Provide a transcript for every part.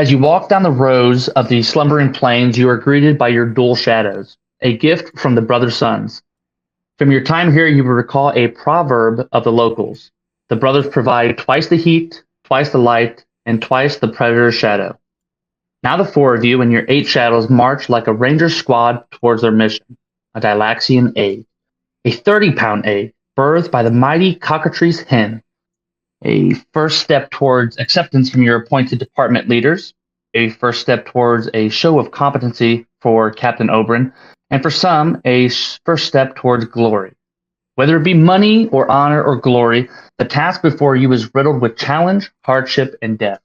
As you walk down the rows of the slumbering plains, you are greeted by your dual shadows, a gift from the brother sons. From your time here, you will recall a proverb of the locals. The brothers provide twice the heat, twice the light, and twice the predator's shadow. Now the four of you and your 8 shadows march like a ranger squad towards their mission, a Dylaxian egg. A 30-pound egg, birthed by the mighty cockatrice hen. A first step towards acceptance from your appointed department leaders. A first step towards a show of competency for Captain Oberon. And for some, a first step towards glory. Whether it be money or honor or glory, the task before you is riddled with challenge, hardship, and death.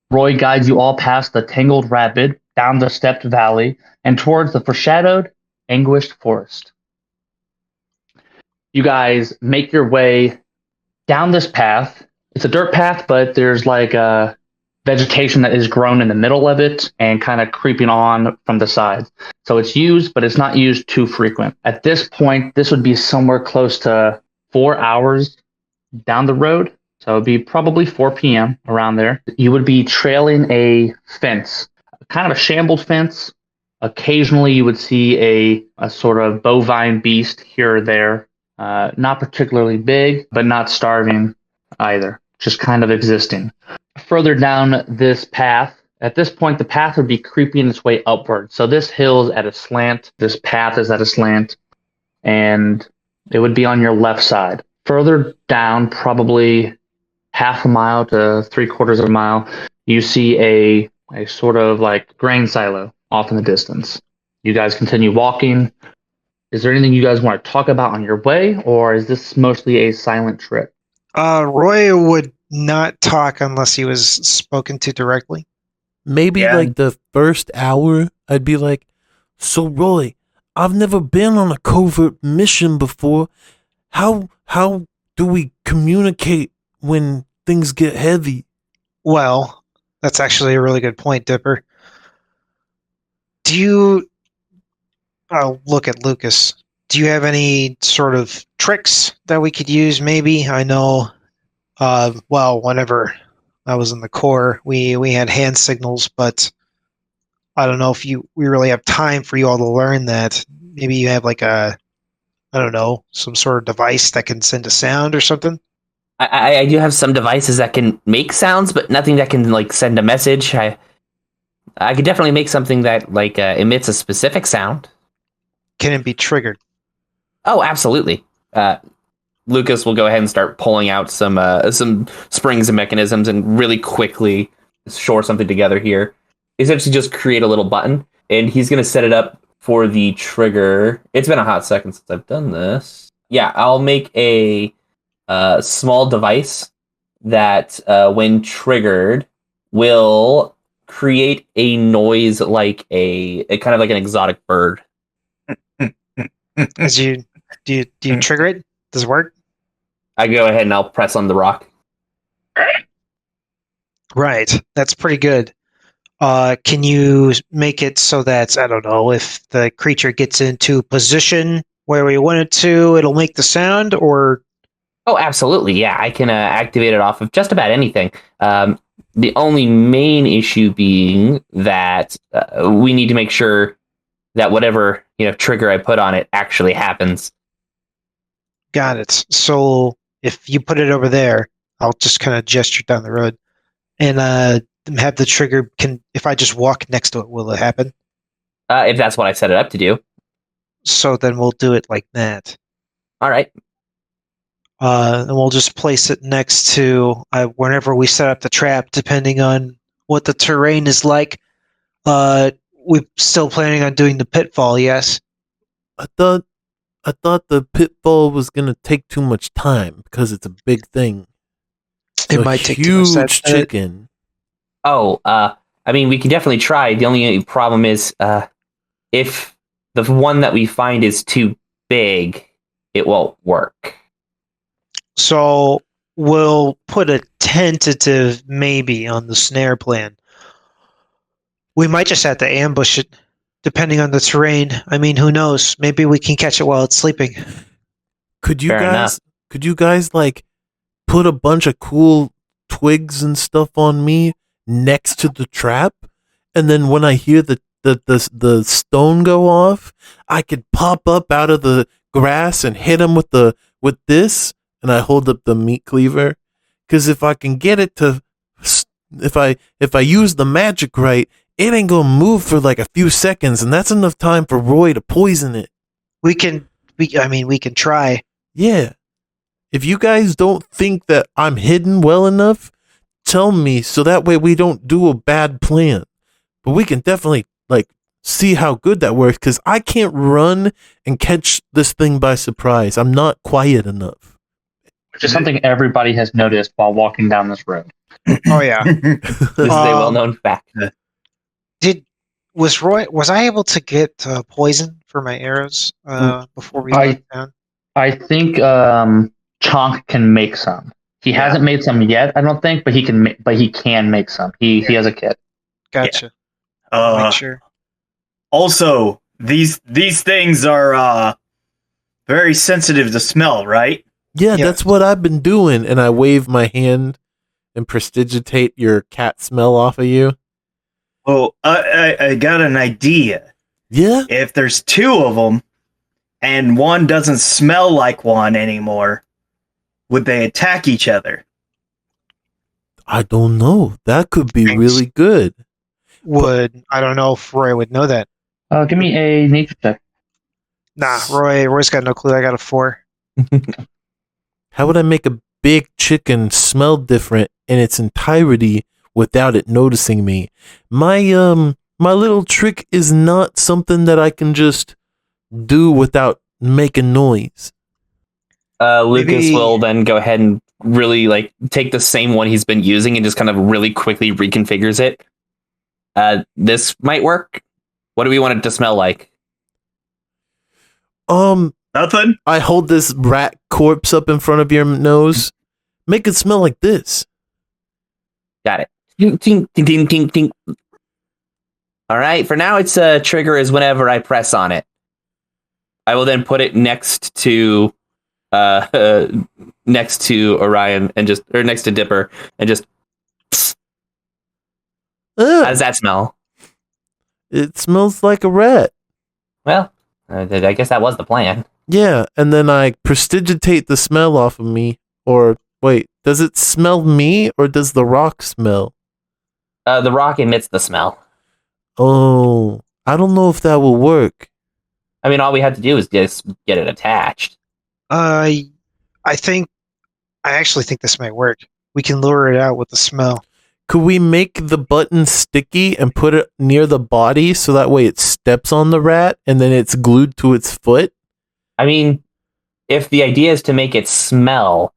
Roy guides you all past the tangled rapid, down the stepped valley, and towards the foreshadowed, anguished forest. You guys make your way down this path. It's a dirt path, but there's like a vegetation that is grown in the middle of it and kind of creeping on from the sides. So it's used, but it's not used too frequent. At this point, this would be somewhere close to 4 hours down the road. So it would be probably 4 p.m. around there. You would be trailing a fence, kind of a shambled fence. Occasionally you would see a sort of bovine beast here or there. Not particularly big, but not starving either. Just kind of existing. Further down this path, at this point the path would be creeping its way upward. So this hill is at a slant. This path is at a slant. And it would be on your left side. Further down, probably half a mile to 3/4 of a mile, you see a sort of like grain silo off in the distance. You guys continue walking. Is there anything you guys want to talk about on your way, or is this mostly a silent trip? Roy would not talk unless he was spoken to directly. Maybe like the first hour, I'd be like, "So Roy, I've never been on a covert mission before. How do we communicate when things get heavy?" Well, that's actually a really good point, Dipper. I'll look at Lucas. Do you have any sort of tricks that we could use, maybe? I know, whenever I was in the Corps, we had hand signals, but I don't know if we really have time for you all to learn that. Maybe you have like some sort of device that can send a sound or something? I do have some devices that can make sounds, but nothing that can like send a message. I could definitely make something that like emits a specific sound. Can it be triggered? Oh, absolutely. Lucas will go ahead and start pulling out some springs and mechanisms and really quickly shore something together here. Essentially just create a little button, and he's going to set it up for the trigger. It's been a hot second since I've done this. Yeah, I'll make a small device that when triggered will create a noise like a kind of like an exotic bird. Do you trigger it? Does it work? I go ahead and I'll press on the rock. Right, that's pretty good. Can you make it so that, I don't know, if the creature gets into position where we want it to, it'll make the sound, or? Oh, absolutely, yeah. I can activate it off of just about anything. The only main issue being that we need to make sure that whatever trigger I put on it actually happens. Got it. So if you put it over there, I'll just kind of gesture down the road and have the trigger. If I just walk next to it, will it happen? If that's what I set it up to do. So then we'll do it like that. All right. And we'll just place it next to whenever we set up the trap, depending on what the terrain is like. We're still planning on doing the pitfall, yes? I thought the pitfall was gonna take too much time because it's a big thing. It might take too much huge chicken. Oh, I mean, we can definitely try. The only problem is, if the one that we find is too big, it won't work. So we'll put a tentative maybe on the snare plan. We might just have to ambush it, depending on the terrain. I mean, who knows? Maybe we can catch it while it's sleeping. Could you guys like put a bunch of cool twigs and stuff on me next to the trap, and then when I hear the stone go off, I could pop up out of the grass and hit him with this, and I hold up the meat cleaver, because if I can get it to, if I use the magic right, it ain't gonna move for like a few seconds, and that's enough time for Roy to poison it. We can try. Yeah. If you guys don't think that I'm hidden well enough, tell me so that way we don't do a bad plan. But we can definitely see how good that works, because I can't run and catch this thing by surprise. I'm not quiet enough. Which is something everybody has noticed while walking down this road. Oh yeah. This is a well-known fact. Was I able to get poison for my arrows before we went down? I think Chonk can make some. He hasn't made some yet, I don't think, but he can make some. He has a kit. Gotcha. Make sure. Also, these things are very sensitive to smell, right? Yeah, that's what I've been doing, and I wave my hand and prestidigitate your cat smell off of you. Well, I got an idea. Yeah? If there's two of them, and one doesn't smell like one anymore, would they attack each other? I don't know. That could be really good. I don't know if Roy would know that. Give me a nature check. Nah, Roy's got no clue. I got a 4. How would I make a big chicken smell different in its entirety without it noticing me? My little trick is not something that I can just do without making noise. Lucas will then go ahead and really take the same one he's been using and just kind of really quickly reconfigures it. This might work. What do we want it to smell like? Nothing. I hold this rat corpse up in front of your nose. Make it smell like this. Got it. Ding, ding, ding, ding, ding. All right. For now, its trigger is whenever I press on it. I will then put it next to Orion and next to Dipper and just. How does that smell? It smells like a rat. Well, I guess that was the plan. Yeah, and then I prestidigitate the smell off of me. Or, wait, does it smell me, or does the rock smell? The rock emits the smell. Oh, I don't know if that will work. I mean, all we have to do is just get it attached. I actually think this might work. We can lure it out with the smell. Could we make the button sticky and put it near the body so that way it steps on the rat and then it's glued to its foot? I mean, if the idea is to make it smell,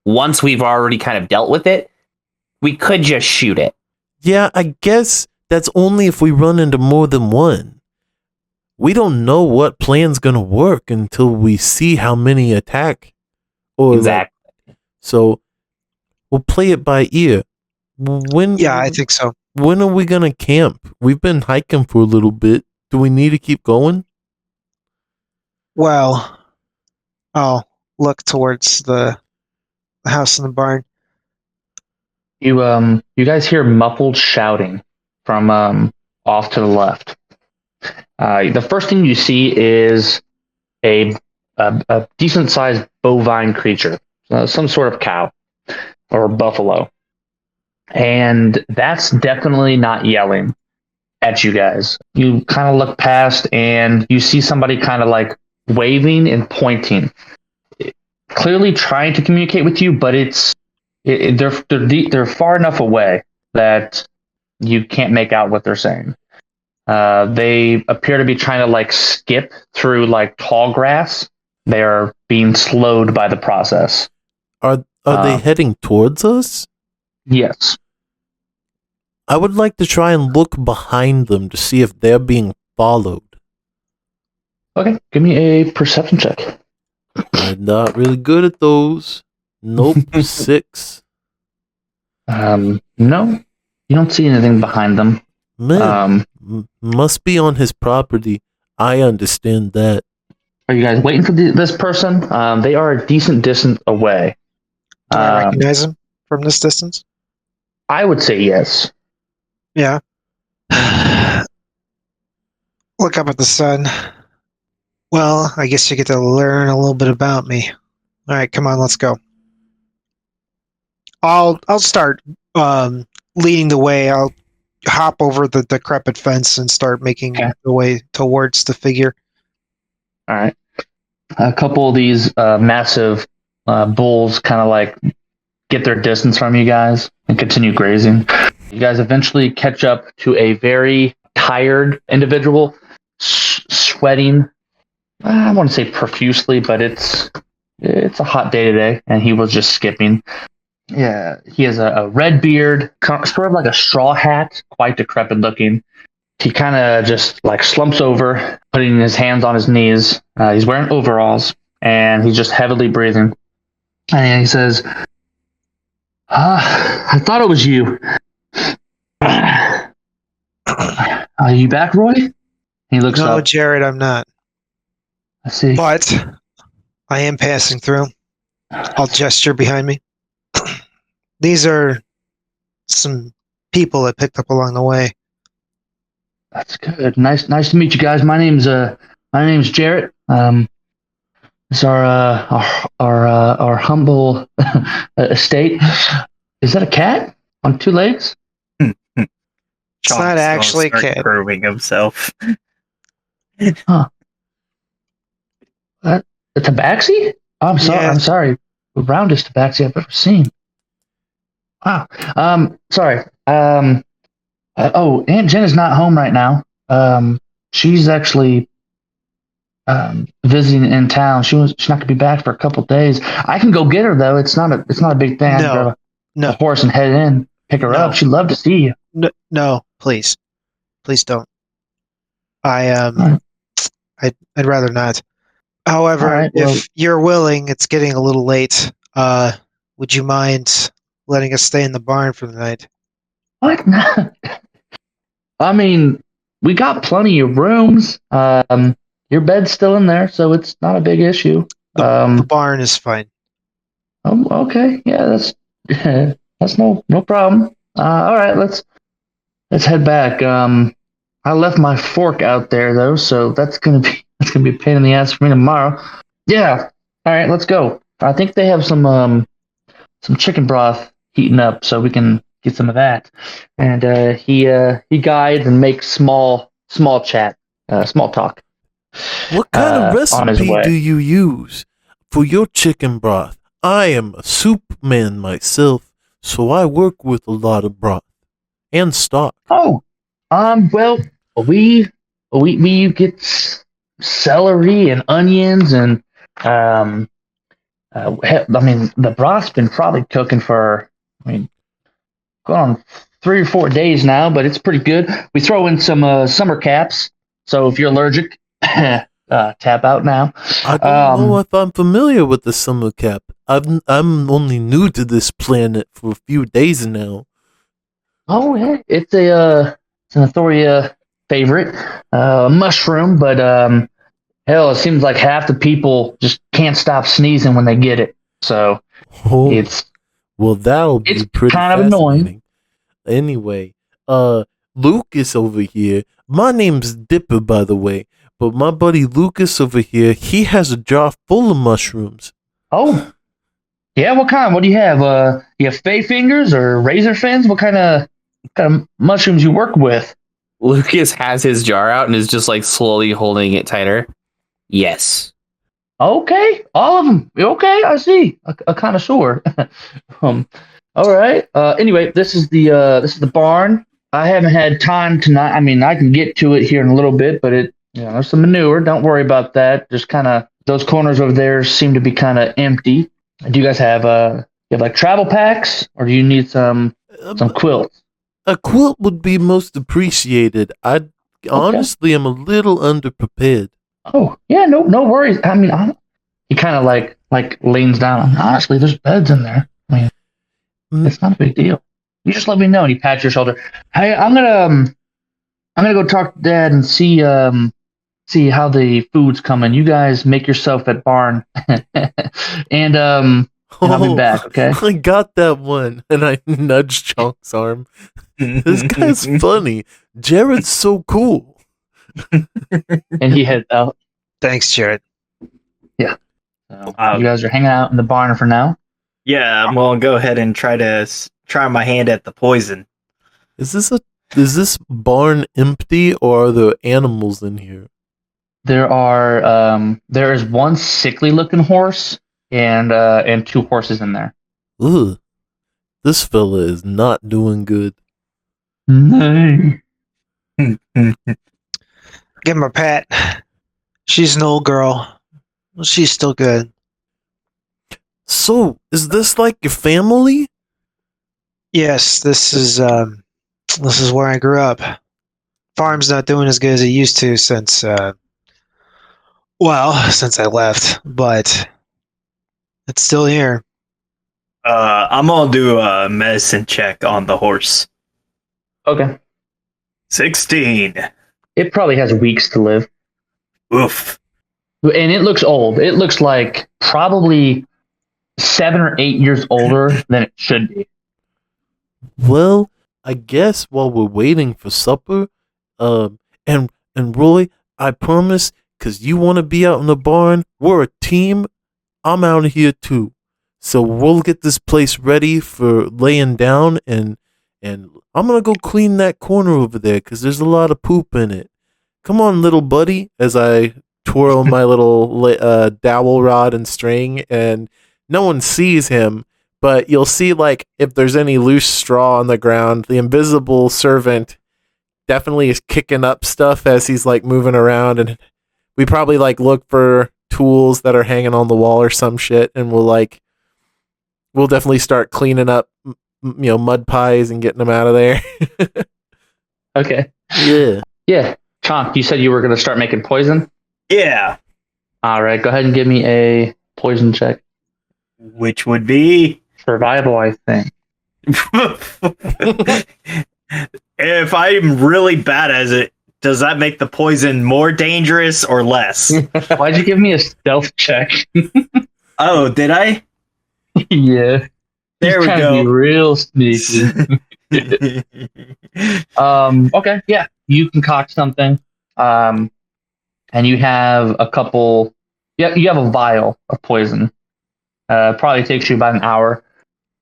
once we've already kind of dealt with it, we could just shoot it. Yeah, I guess that's only if we run into more than one. We don't know what plan's gonna work until we see how many attack. Exactly. So we'll play it by ear. I think so. When are we gonna camp? We've been hiking for a little bit. Do we need to keep going? Well, I'll look towards the house in the barn. You guys hear muffled shouting from off to the left. The first thing you see is a decent sized bovine creature, some sort of cow or buffalo. And that's definitely not yelling at you guys. You kind of look past and you see somebody kind of waving and pointing, clearly trying to communicate with you, but they're far enough away that you can't make out what they're saying. They appear to be trying to skip through tall grass. They are being slowed by the process. Are they heading towards us? Yes. I would like to try and look behind them to see if they're being followed. Okay, give me a perception check. I'm not really good at those. Nope, 6. No, you don't see anything behind them. Man, must be on his property. I understand that. Are you guys waiting for this person? They are a decent distance away. Do I recognize him from this distance? I would say yes. Yeah. Look up at the sun. Well, I guess you get to learn a little bit about me. All right, come on, let's go. I'll start leading the way. I'll hop over the decrepit fence and start making the way towards the figure. All right. A couple of these massive bulls kind of like get their distance from you guys and continue grazing. You guys eventually catch up to a very tired individual, sweating. I wouldn't say profusely, but it's a hot day today, and he was just skipping. Yeah, he has a red beard, sort of like a straw hat, quite decrepit looking. He kind of just like slumps over, putting his hands on his knees. He's wearing overalls, and he's just heavily breathing. And he says, I thought it was you. Are you back, Roy? He looks No, up. Jared, I'm not. I see. But I am passing through. I'll gesture behind me. These are some people I picked up along the way. That's good. Nice to meet you guys. My name's Jarrett. It's our humble estate. Is that a cat on two legs? It's not actually a cat. Proving himself. Huh. A tabaxi? I'm sorry. Yeah. I'm sorry. The roundest tabaxi I've ever seen. Wow. Sorry. Aunt Jen is not home right now. She's actually visiting in town. She's not gonna be back for a couple days. I can go get her though. It's not a big thing. I can grab a horse and head in, pick her up. She'd love to see you. No, please don't. I'd rather not. However, Right, if you're willing, it's getting a little late. Would you mind letting us stay in the barn for the night? What? I mean, we got plenty of rooms. Your bed's still in there, so it's not a big issue. The barn is fine. Oh, okay. Yeah, that's no problem. All right, let's head back. I left my fork out there though, so that's gonna be a pain in the ass for me tomorrow. Yeah. All right, let's go. I think they have some chicken broth heating up, so we can get some of that. And he guides and makes small chat, small talk. What kind of on his recipe way. do you use for your chicken broth? I am a soup man myself, so I work with a lot of broth and stock. Oh, well, we get celery and onions and the broth's been probably cooking for going on 3 or 4 days now, but it's pretty good. We throw in some summer caps, so if you're allergic, tap out now. I don't know if I'm familiar with the summer cap. I'm only new to this planet for a few days now. Oh yeah, it's an Authoria favorite mushroom, but hell, it seems like half the people just can't stop sneezing when they get it. So that'll be pretty kind of annoying. Anyway, Lucas over here. My name's Dipper, by the way. But my buddy Lucas over here, he has a jar full of mushrooms. Oh, yeah. What kind? What do you have? You have fey fingers or razor fins? What kind of mushrooms you work with? Lucas has his jar out and is just like slowly holding it tighter. Yes. Okay, all of them. Okay, I see. A connoisseur. All right. Anyway, this is the barn. I haven't had time tonight. I mean, I can get to it here in a little bit, but there's some manure. Don't worry about that. Just kind of those corners over there seem to be kind of empty. Do you guys have like travel packs, or do you need some quilts? A quilt would be most appreciated. Honestly am a little underprepared. Oh yeah, no worries. I mean, he kind of like leans down. Honestly, there's beds in there. I mean, it's not a big deal. You just let me know. And he pats your shoulder. Hey, I'm gonna go talk to Dad and see how the food's coming. You guys make yourself at barn, and and I'll be back. Okay. I got that one, and I nudged Chunk's arm. This guy's funny. Jared's so cool. And he heads out. Thanks, Jared. So you guys are hanging out in the barn for now. Yeah, I'm gonna go ahead and try my hand at the poison. Is this barn empty, or are there animals in here? There is one sickly looking horse and 2 horses in there. Ugh. This fella is not doing good. No. Give him a pat. She's an old girl. She's still good. So, is this like your family? Yes, this is where I grew up. Farm's not doing as good as it used to since I left, but it's still here. I'm gonna do a medicine check on the horse. Okay. 16. It probably has weeks to live. Oof. And it looks old. It looks like probably 7 or 8 years older than it should be. Well, I guess while we're waiting for supper, and Roy, I promise, because you want to be out in the barn, we're a team. I'm out of here too. So we'll get this place ready for laying down, and I'm going to go clean that corner over there because there's a lot of poop in it. Come on, little buddy, as I twirl my little dowel rod and string, and no one sees him, but you'll see, like, if there's any loose straw on the ground, the invisible servant definitely is kicking up stuff as he's, like, moving around, and we probably, like, look for tools that are hanging on the wall or some shit, and we'll definitely start cleaning up, mud pies and getting them out of there. Okay. Yeah. Yeah. Chonk, you said you were going to start making poison? Yeah. All right. Go ahead and give me a poison check. Which would be Survival, I think. if I'm really bad at it, does that make the poison more dangerous or less? Why'd you give me a stealth check? Oh, did I? Yeah. There we Trying to go. be real sneaky. Okay, yeah. You concoct something. And you have a couple. Yeah, you have a vial of poison. Probably takes you about an hour.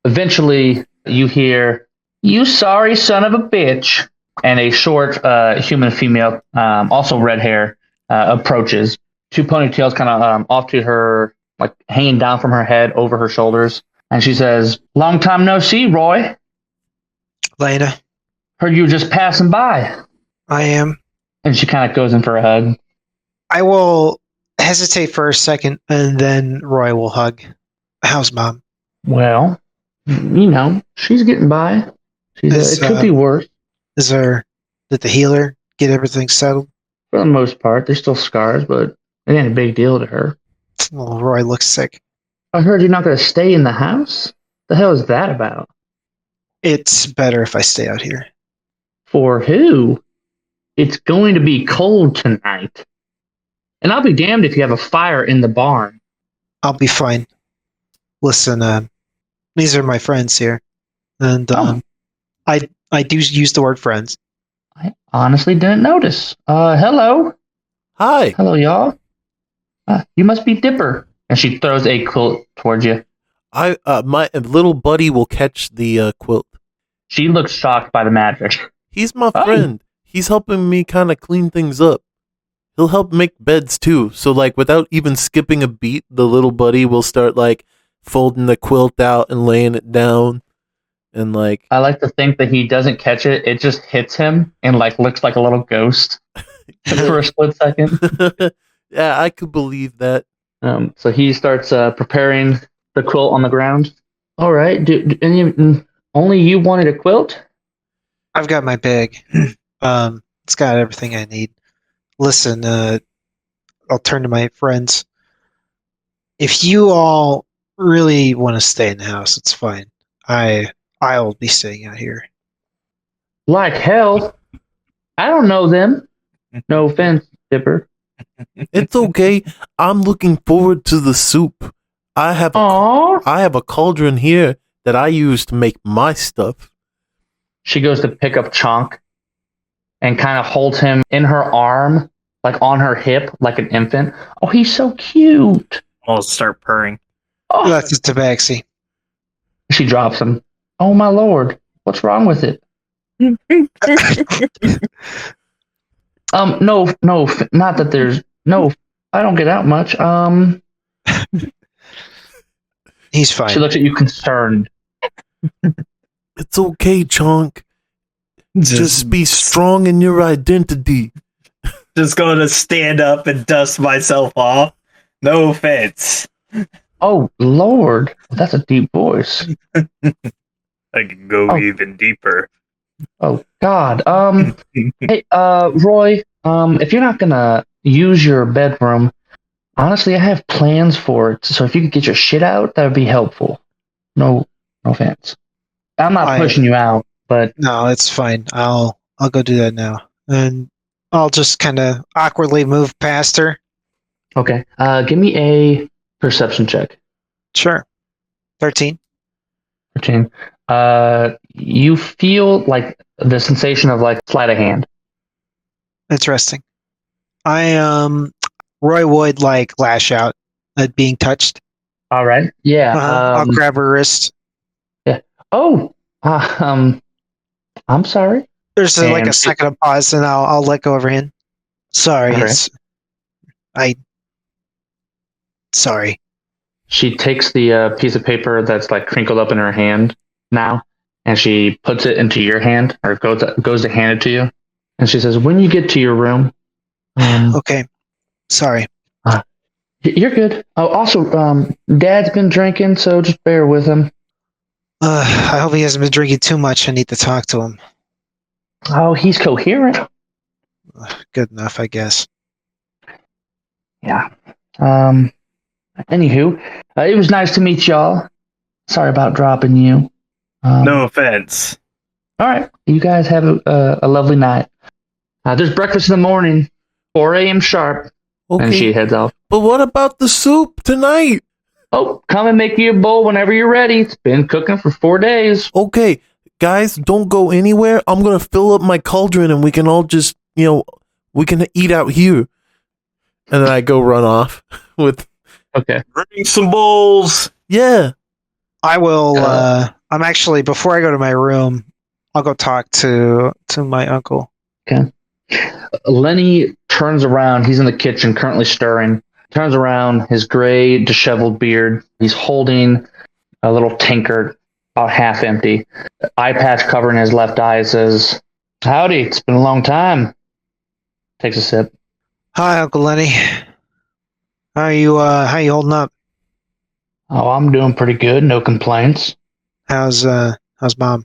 Eventually, you hear, "You sorry son of a bitch," and a short human female, also red hair, approaches. 2 ponytails kind of off to her, like hanging down from her head over her shoulders. And she says, "Long time no see, Roy. Lena, Heard you were just passing by." I am. And she kind of goes in for a hug. I will hesitate for a second, and then Roy will hug. How's Mom? Well, she's getting by. It could be worse. Did the healer get everything settled? For the most part, there's still scars, but it ain't a big deal to her. Well, Roy looks sick. I heard you're not going to stay in the house? The hell is that about? It's better if I stay out here. For who? It's going to be cold tonight. And I'll be damned if you have a fire in the barn. I'll be fine. Listen, these are my friends here. And I do use the word friends. I honestly didn't notice. Hello. Hi. Hello, y'all. You must be Dipper. And she throws a quilt towards you. My little buddy will catch the quilt. She looks shocked by the magic. He's my friend. He's helping me kind of clean things up. He'll help make beds too. So, like, without even skipping a beat, the little buddy will start, like, folding the quilt out and laying it down. And, like, I like to think that he doesn't catch it. It just hits him and, like, looks like a little ghost for a split second. Yeah, I could believe that. So he starts preparing the quilt on the ground. All right. Only you wanted a quilt? I've got my bag. It's got everything I need. Listen, I'll turn to my friends. If you all really want to stay in the house, it's fine. I'll be staying out here. Like hell. I don't know them. No offense, Dipper. It's okay. I'm looking forward to the soup. I have Aww. I have a cauldron here that I use to make my stuff. She goes to pick up Chonk and kind of holds him in her arm, like on her hip, like an infant. Oh, he's so cute. I'll start purring. Oh. That's a tabaxi. She drops him. Oh my lord, what's wrong with it? No, not that there's no. I don't get out much. He's fine. She looks at you concerned. It's okay, Chonk. Just be strong in your identity. Just gonna stand up and dust myself off. No offense. Oh lord, that's a deep voice. I can go even deeper. Oh God. Hey, Roy. If you're not gonna use your bedroom, honestly, I have plans for it. So if you could get your shit out, that would be helpful. No offense. I'm not pushing you out, but no, it's fine. I'll go do that now, and I'll just kind of awkwardly move past her. okay. Give me a perception check. Sure. 13. 13. You feel like the sensation of like sleight of hand. Interesting. Roy would like lash out at being touched. All right. Yeah. I'll grab her wrist. Oh. I'm sorry. There's like And a second of pause, and I'll let go of her hand. Sorry, All right. Sorry. She takes the piece of paper that's like crinkled up in her hand now, and she puts it into your hand, or goes to hand it to you, and she says, "When you get to your room, Okay. Sorry. you're good. Oh, also, Dad's been drinking, so just bear with him. I hope he hasn't been drinking too much. I need to talk to him. Oh, he's coherent. Good enough, I guess. Yeah. Anywho, it was nice to meet y'all. Sorry about dropping you. No offense. All right, you guys have a lovely night. There's breakfast in the morning, 4 a.m. sharp, and she Okay. heads off. But what about the soup tonight? Oh, come and make you a bowl whenever you're ready. It's been cooking for 4 days. Okay, guys, don't go anywhere. I'm gonna fill up my cauldron and we can all just, we can eat out here. And then I go run off with, Okay. Bring some bowls. yeah. I will. I'm actually before I go to my room, I'll go talk to my uncle. Lenny turns around. He's in the kitchen, currently stirring. Turns around, his gray, disheveled beard. He's holding a little tankard, about half empty. Eye patch covering his left eye. Says, "Howdy, it's been a long time." Takes a sip. Hi, Uncle Lenny. How you holding up? Oh, I'm doing pretty good. No complaints. How's Mom?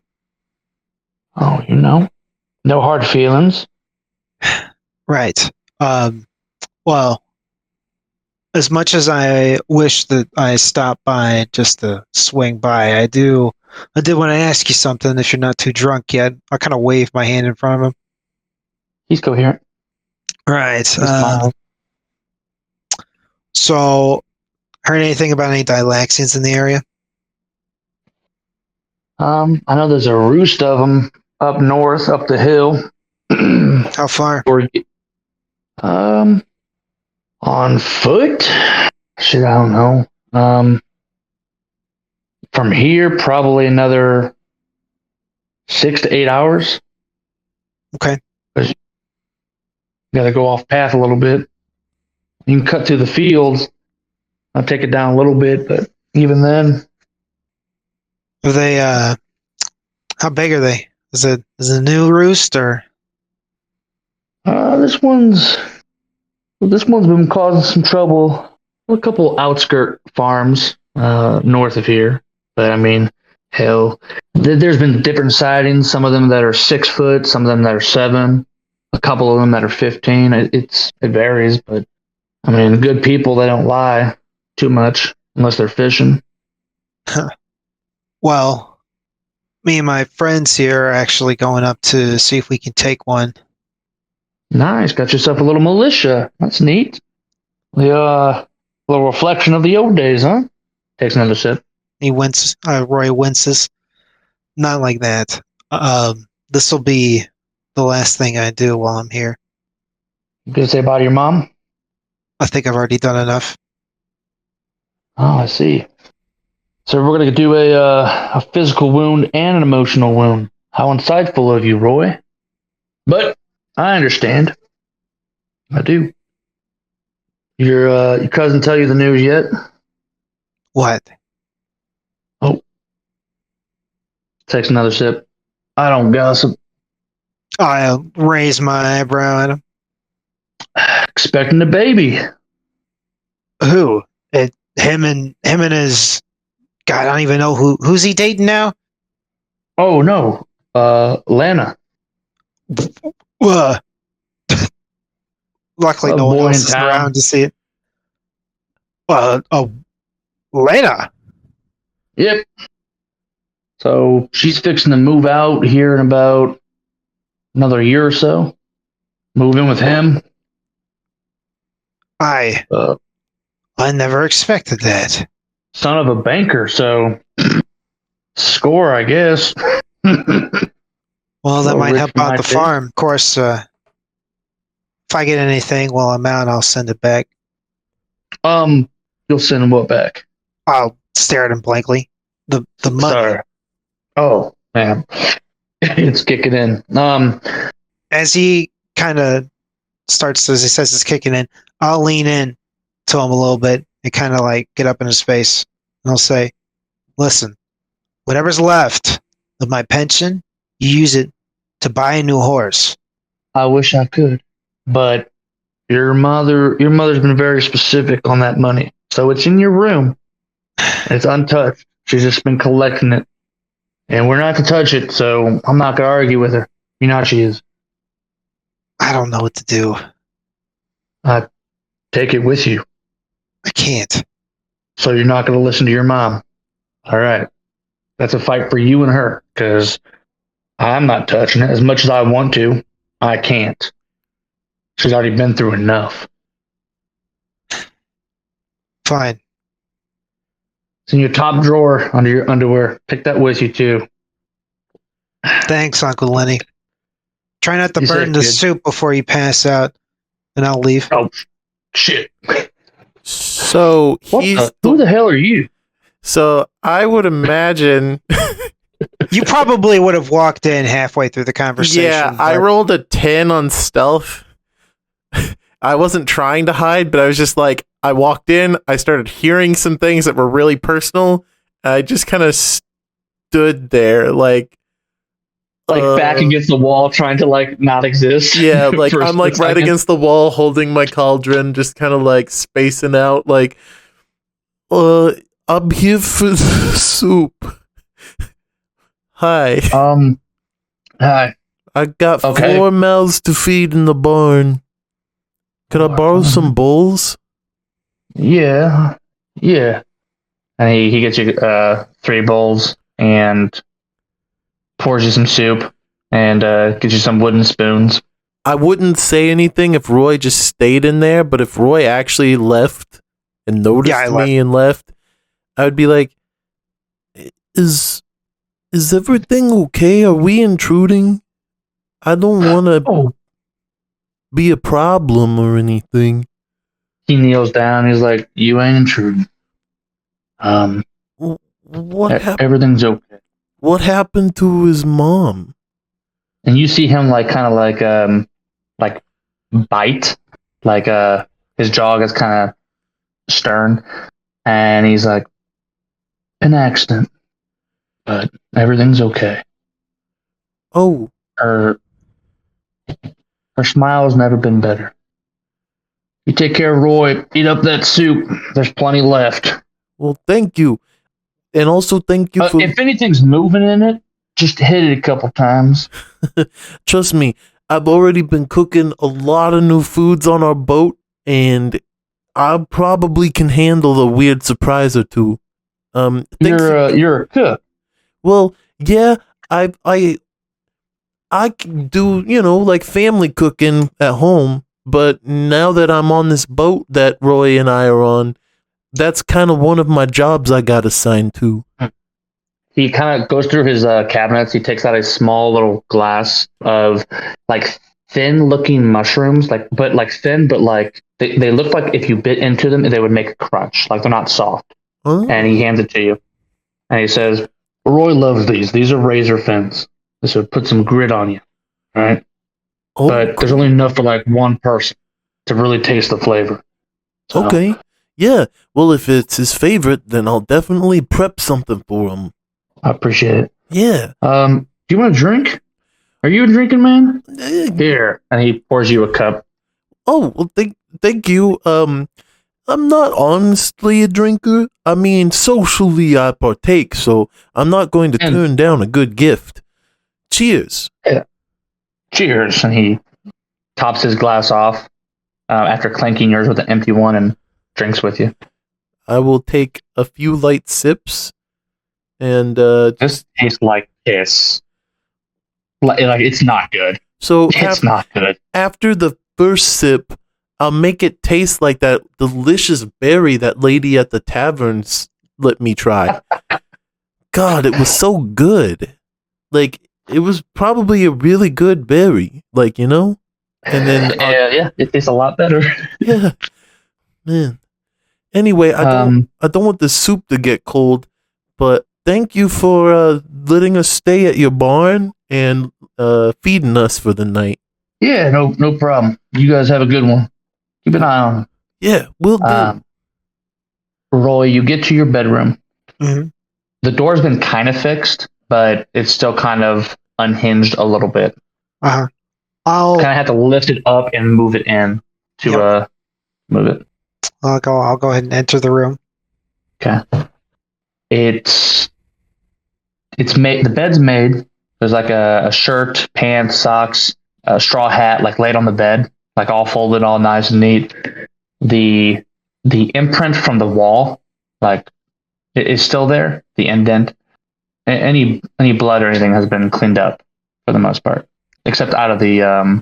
Oh, no hard feelings. Right. Well, as much as I wish that I stopped by just to swing by, I did want to ask you something if you're not too drunk yet. I'll kind of wave my hand in front of him. He's coherent. Right. He smiles. So, heard anything about any Dylaxians in the area? I know there's a roost of them up north, up the hill. How far? On foot? Shit, I don't know. From here, probably another 6 to 8 hours. Okay. You gotta go off path a little bit. You can cut through the fields. I'll take it down a little bit, but even then, Are they? How big are they? Is it a new roost or? this one's been causing some trouble. A couple outskirt farms north of here, but I mean, hell, there's been different sightings. Some of them that are 6 foot, some of them that are 7, a couple of them that are 15. It varies, but I mean, good people, they don't lie too much unless they're fishing. Well, me and my friends here are actually going up to see if we can take one. Nice, got yourself a little militia. That's neat. The little reflection of the old days, huh? Takes another sip. He winces. Roy winces. Not like that. This will be the last thing I do while I'm here. You gonna say bye to your mom? I think I've already done enough. Oh, I see. So we're gonna do a physical wound and an emotional wound. How insightful of you, Roy. But I understand. I do. Your cousin tell you the news yet? What? Takes another sip. I don't gossip. I raise my eyebrow at him. Expecting a baby. Who? Him and his. God, I don't even know who's he dating now. Oh no, Lana. Uh, Luckily, A no one boy else in is town. around to see it. Lena. Yep. So she's fixing to move out here in about another year or so. Move in with him. I never expected that. Son of a banker, so score, I guess. Well, that Well, might Rich help out might the be. farm. Of course, if I get anything while I'm out, I'll send it back. You'll send him what back? I'll stare at him blankly. The money. Sorry. Oh man, it's kicking in. As he kind of starts, as he says it's kicking in, I'll lean in to him a little bit and kind of like get up in his face. And I'll say, listen, whatever's left of my pension, you use it to buy a new horse. I wish I could, but your mother's been very specific on that money, so it's in your room. It's untouched. She's just been collecting it, and we're not to touch it. So I'm not gonna argue with her. You know how she is. I don't know what to do. Take it with you. I can't. So you're not gonna listen to your mom. All right, that's a fight for you and her, because I'm not touching it as much as I want to. I can't. She's already been through enough. Fine. It's in your top drawer under your underwear. Pick that with you too. Thanks, Uncle Lenny. Try not to You burn said the good. soup before you pass out, and I'll leave. Oh shit! So Who the hell are you? So I would imagine. You probably would have walked in halfway through the conversation. Yeah, I but- rolled a 10 on stealth. I wasn't trying to hide, but I was just like, I walked in, I started hearing some things that were really personal. I just kind of stood there, like Back against the wall, trying to not exist. yeah, like for a I'm like split right second. against the wall, holding my cauldron, just kind of like spacing out, like, I'm here for the soup. Hi. Hi. I got Okay. 4 mouths to feed in the barn. Could I borrow some bowls? Yeah. And he gets you 3 bowls and pours you some soup and gives you some wooden spoons. I wouldn't say anything if Roy just stayed in there, but if Roy actually left and noticed me and left, I would be like, Is everything okay? Are we intruding? I don't want to be a problem or anything. He kneels down. He's like, "You ain't intruding. What happened? Everything's okay." What happened to his mom? And you see him kind of bite, his jaw gets kind of stern, and he's like, "An accident, but everything's okay." Oh, Her smile has never been better. You take care of Roy. Eat up that soup. There's plenty left. well, thank you. And also thank you for... If anything's moving in it, just hit it a couple times. Trust me, I've already been cooking a lot of new foods on our boat, and I probably can handle a weird surprise or two. You're a cook. Well, yeah, I can do, like family cooking at home, but now that I'm on this boat that Roy and I are on, that's kind of one of my jobs I got assigned to. He kind of goes through his cabinets. He takes out a small little glass of like thin looking mushrooms, but thin, but like they look like if you bit into them, they would make a crunch. Like they're not soft. Huh? And he hands it to you. And he says, Roy loves these. These are razor fins. This would put some grit on you. All right. Oh, But there's only enough for like one person to really taste the flavor. So, okay. Yeah. Well, if it's his favorite, then I'll definitely prep something for him. I appreciate it. Yeah. Do you want a drink? Are you a drinking man? Eh, Here. And he pours you a cup. Oh, well, thank you. I'm not honestly a drinker. I mean, socially I partake, so I'm not going to And- turn down a good gift. Cheers. Cheers. And he tops his glass off after clanking yours with an empty one and drinks with you. I will take a few light sips and This tastes like piss. Like it's not good. so It's not good. after the first sip, I'll make it taste like that delicious berry that lady at the taverns let me try. God, it was so good. Like, it was probably a really good berry. Like, you know? And then, Yeah, it tastes a lot better. yeah. Man. Anyway, I don't want the soup to get cold, but thank you for letting us stay at your barn and feeding us for the night. Yeah, no problem. You guys have a good one. Keep an eye on him. Yeah, we'll do. Roy, you get to your bedroom. Mhm. The door's been kind of fixed, but it's still kind of unhinged a little bit. Uh-huh. I'll Kind of have to lift it up and move it in to move it. I'll go ahead and enter the room. Okay. It's made. The bed's made. There's like a shirt, pants, socks, a straw hat, like laid on the bed, like all folded, all nice and neat. The imprint from the wall, like it is still there. The indent. Any blood or anything has been cleaned up for the most part, except out of the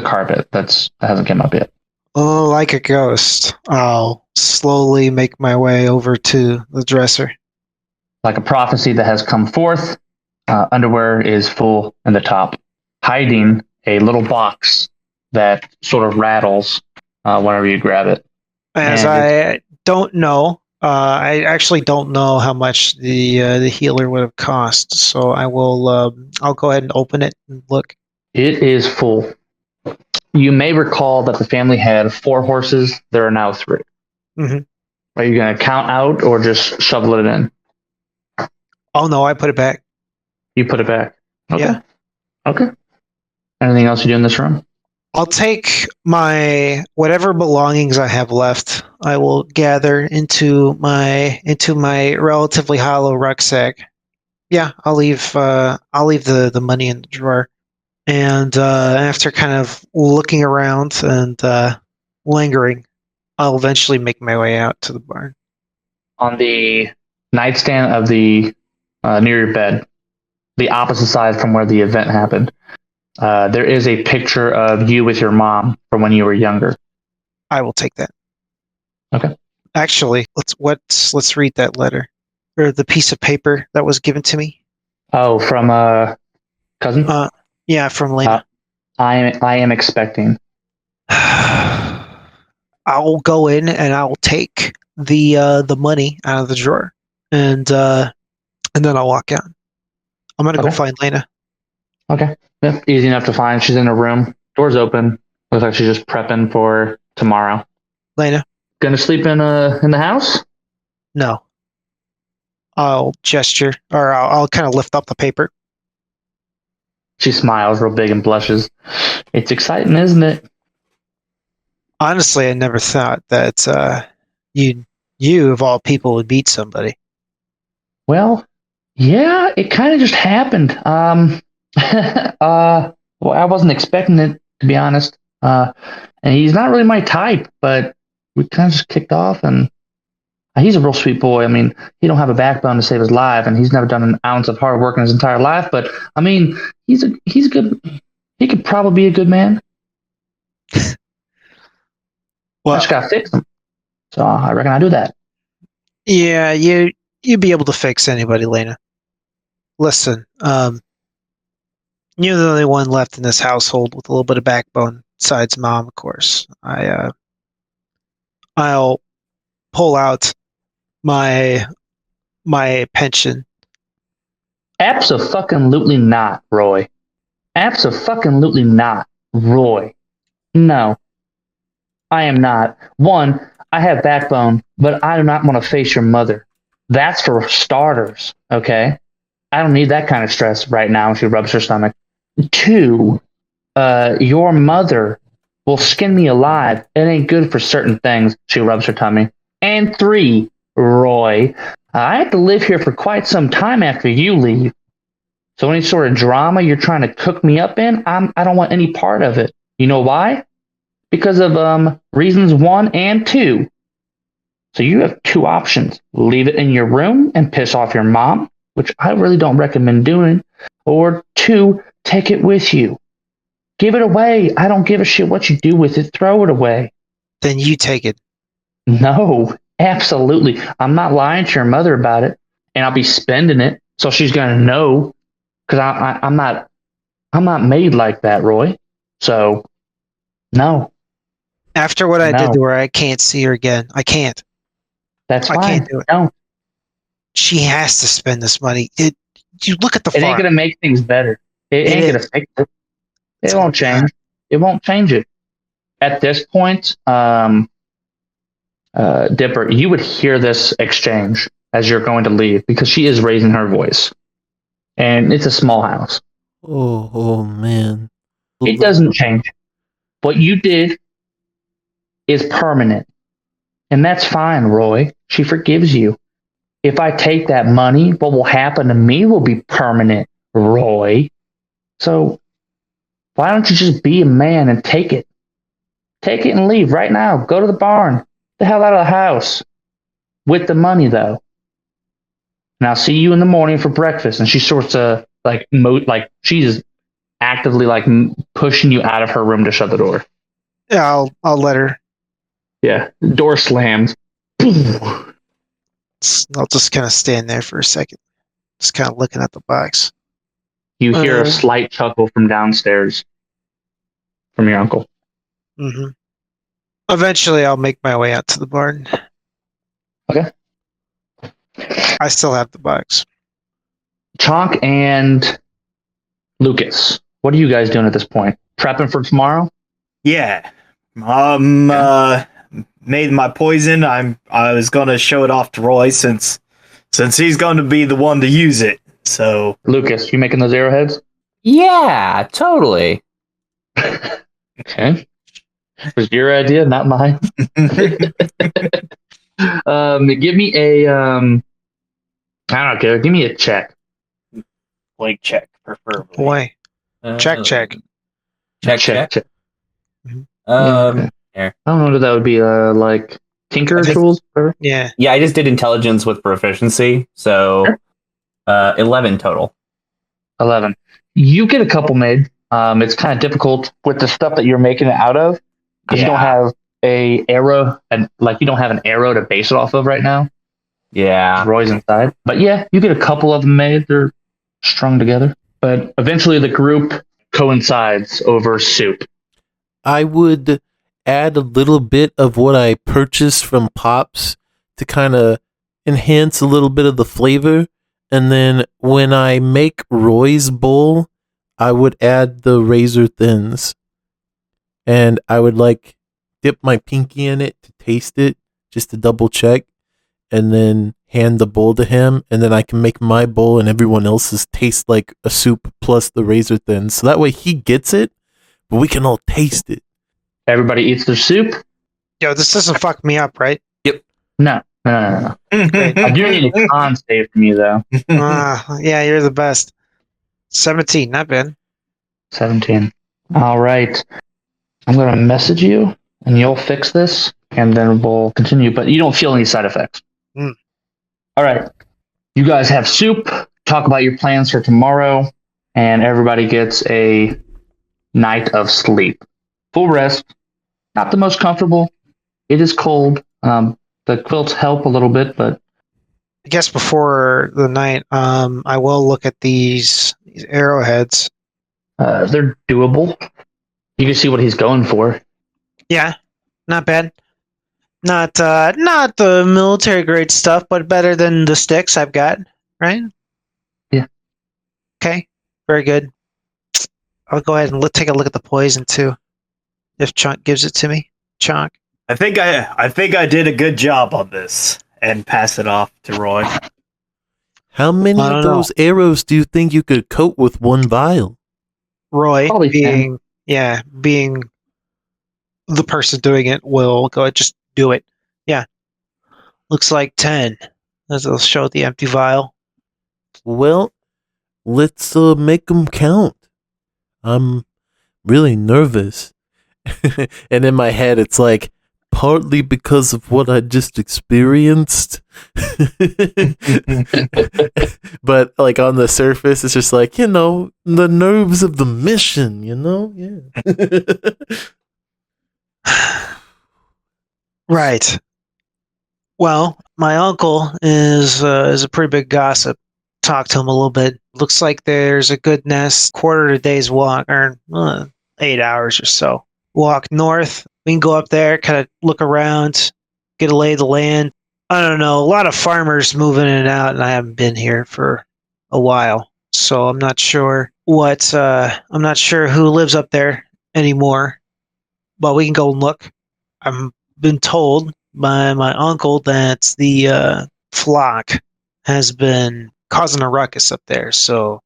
carpet that hasn't come up yet. Oh, like a ghost, I'll slowly make my way over to the dresser. Like a prophecy that has come forth, underwear is full in the top, hiding a little box that sort of rattles whenever you grab it. As And I don't know, I actually don't know how much the healer would have cost, so I will. I'll go ahead and open it and look. It is full. You may recall that the family had 4 horses. There are now 3. Mhm. Are you going to count out or just shovel it in? Oh no, I put it back. You put it back. Okay. Yeah. Okay. Anything else you do in this room? I'll take my whatever belongings I have left. I will gather into my relatively hollow rucksack. Yeah, I'll leave the money in the drawer. And after kind of looking around and lingering, I'll eventually make my way out to the barn. On the nightstand of the near your bed, the opposite side from where the event happened, there is a picture of you with your mom from when you were younger. I will take that. Okay. Actually, let's read that letter or the piece of paper that was given to me. Oh, from cousin. Yeah, from Lynn. I am expecting. I'll go in and I'll take the money out of the drawer, and then I'll walk out. I'm gonna go Okay. find Lena. Okay. Yep. Easy enough to find. She's in her room. Door's open. Looks like she's just prepping for tomorrow. Lena, Gonna sleep in the house? no. I'll gesture, or I'll kind of lift up the paper. She smiles real big and blushes. It's exciting, isn't it? Honestly, I never thought that you of all people would beat somebody. Well, yeah, it kind of just happened. Well, I wasn't expecting it, to be honest. And he's not really my type, but we kind of just kicked off, and he's a real sweet boy. I mean, he don't have a backbone to save his life, and he's never done an ounce of hard work in his entire life. But I mean, he's a good. He could probably be a good man. I Well, just gotta fix him. So I reckon I do that. Yeah, you'd be able to fix anybody, Lena. Listen, you're the only one left in this household with a little bit of backbone, besides mom, of course. I'll pull out my pension. Abso-fucking-lutely not, Roy. Abso-fucking-lutely not, Roy. No, I am not. One, I have backbone, but I do not want to face your mother. That's for starters, okay? I don't need that kind of stress right now. She rubs her stomach. Two, your mother will skin me alive. It ain't good for certain things. She rubs her tummy. And three, Roy, I have to live here for quite some time after you leave. So any sort of drama you're trying to cook me up in, I don't want any part of it. You know why? Because of reasons 1 and 2. So you have 2 options. Leave it in your room and piss off your mom, which I really don't recommend doing. Or 2, take it with you. Give it away. I don't give a shit what you do with it. Throw it away. Then you take it. No, absolutely. I'm not lying to your mother about it, and I'll be spending it, so she's gonna know. Because I'm not made like that, Roy. So, no. After what I did to her, I can't see her again. I can't. That's fine. I can't do it. No. She has to spend this money. You look at the It farm. ain't gonna make things better. It ain't gonna fix it. It won't change. It won't change it. At this point, Dipper, you would hear this exchange as you're going to leave because she is raising her voice. And it's a small house. Oh man. It doesn't change. What you did is permanent. And that's fine, Roy. She forgives you. If I take that money, what will happen to me will be permanent, Roy. So why don't you just be a man and take it? Take it and leave right now. Go to the barn. The hell out of the house. With the money, though. And I'll see you in the morning for breakfast. And she sorts of like she's actively like pushing you out of her room to shut the door. Yeah, I'll let her. Yeah, door slams. I'll just kind of stand there for a second, just kind of looking at the box. You hear a slight chuckle from downstairs from your uncle. Mm-hmm. Eventually, I'll make my way out to the barn. Okay. I still have the box. Chonk and Lucas, what are you guys doing at this point? Prepping for tomorrow? Yeah. Made my poison. I was gonna show it off to Roy since he's gonna be the one to use it. So Lucas, you making those arrowheads? Yeah, totally. Okay. It was your idea, not mine. Give me a I don't care. Give me a check. blank check, preferably. Boy, check. Check. Okay. Here. I don't know what that would be. Like Tinker's tools. Yeah. Yeah, I just did intelligence with proficiency, so 11 total. 11. You get a couple made. It's kind of difficult with the stuff that you're making it out of because you don't have a arrow and like you don't have an arrow to base it off of right now. Yeah. Roy's inside, but yeah, you get a couple of them made. They're strung together, but eventually the group coincides over soup. I would add a little bit of what I purchased from Pops to kind of enhance a little bit of the flavor. And then when I make Roy's bowl, I would add the razor thins. And I would like dip my pinky in it to taste it, just to double check, and then hand the bowl to him. And then I can make my bowl and everyone else's taste like a soup plus the razor thins. So that way he gets it, but we can all taste it. Everybody eats their soup. Yo, this doesn't fuck me up, right? No. I do need a con save from you though. Yeah, you're the best. 17, not bad. 17. All right. I'm going to message you and you'll fix this and then we'll continue, but you don't feel any side effects. Mm. All right. You guys have soup, talk about your plans for tomorrow, and everybody gets a night of sleep. Full rest. Not the most comfortable. It is cold. The quilts help a little bit, but I guess before the night, I will look at these arrowheads. They're doable. You can see what he's going for. Yeah, not bad. Not the military grade stuff, but better than the sticks I've got, right? Yeah. Okay, very good. I'll go ahead and take a look at the poison too, if Chunk gives it to me. Chunk. I think I did a good job on this, and pass it off to Roy. How many I of don't know. those arrows do you think you could coat with one vial? Roy, Probably being the person doing it, will go ahead, just do it. Yeah, looks like 10. As it'll show the empty vial. Well, let's make them count. I'm really nervous. And in my head, it's like, partly because of what I just experienced. But like on the surface, it's just like, the nerves of the mission, Yeah. Right. Well, my uncle is a pretty big gossip. Talked to him a little bit. Looks like there's a good nest, quarter of a day's walk, or 8 hours or so. Walk north. We can go up there, kind of look around, get a lay of the land. I don't know. A lot of farmers moving in and out, and I haven't been here for a while, so I'm not sure I'm not sure who lives up there anymore. But we can go and look. I've been told by my uncle that the flock has been causing a ruckus up there. So,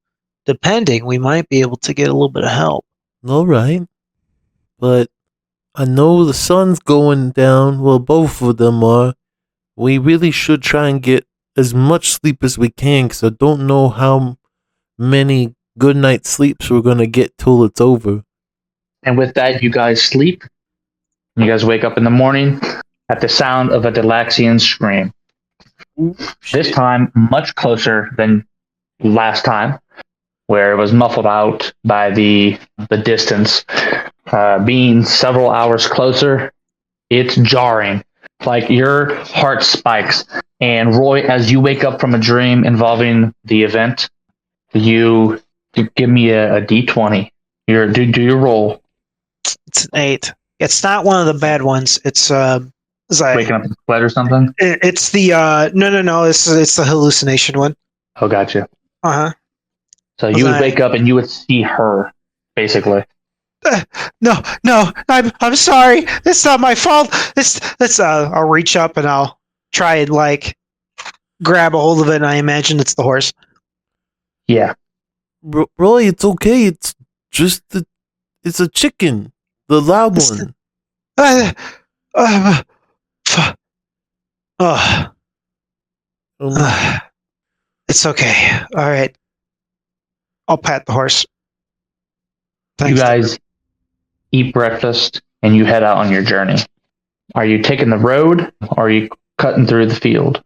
depending, we might be able to get a little bit of help. All right. But I know the sun's going down. Well, both of them are. We really should try and get as much sleep as we can, because I don't know how many good night sleeps we're going to get till it's over. And with that, you guys sleep. You guys wake up in the morning at the sound of a Dylaxian scream. This time, much closer than last time, where it was muffled out by the distance. Being several hours closer, it's jarring. Like your heart spikes. And Roy, as you wake up from a dream involving the event, you give me a d20. Do your roll. It's an 8. It's not one of the bad ones. It's like, Waking up in sweat or something? it's the no. It's the hallucination one. Oh, gotcha. So you would wake up and you would see her, basically. No, I'm sorry. It's not my fault. I'll reach up and I'll try and like grab a hold of it, and I imagine it's the horse. Yeah. Roy, it's okay. It's just it's a chicken. The loud one. It's okay. All right. I'll pat the horse. Thanks, you guys eat breakfast and you head out on your journey. Are you taking the road or are you cutting through the field?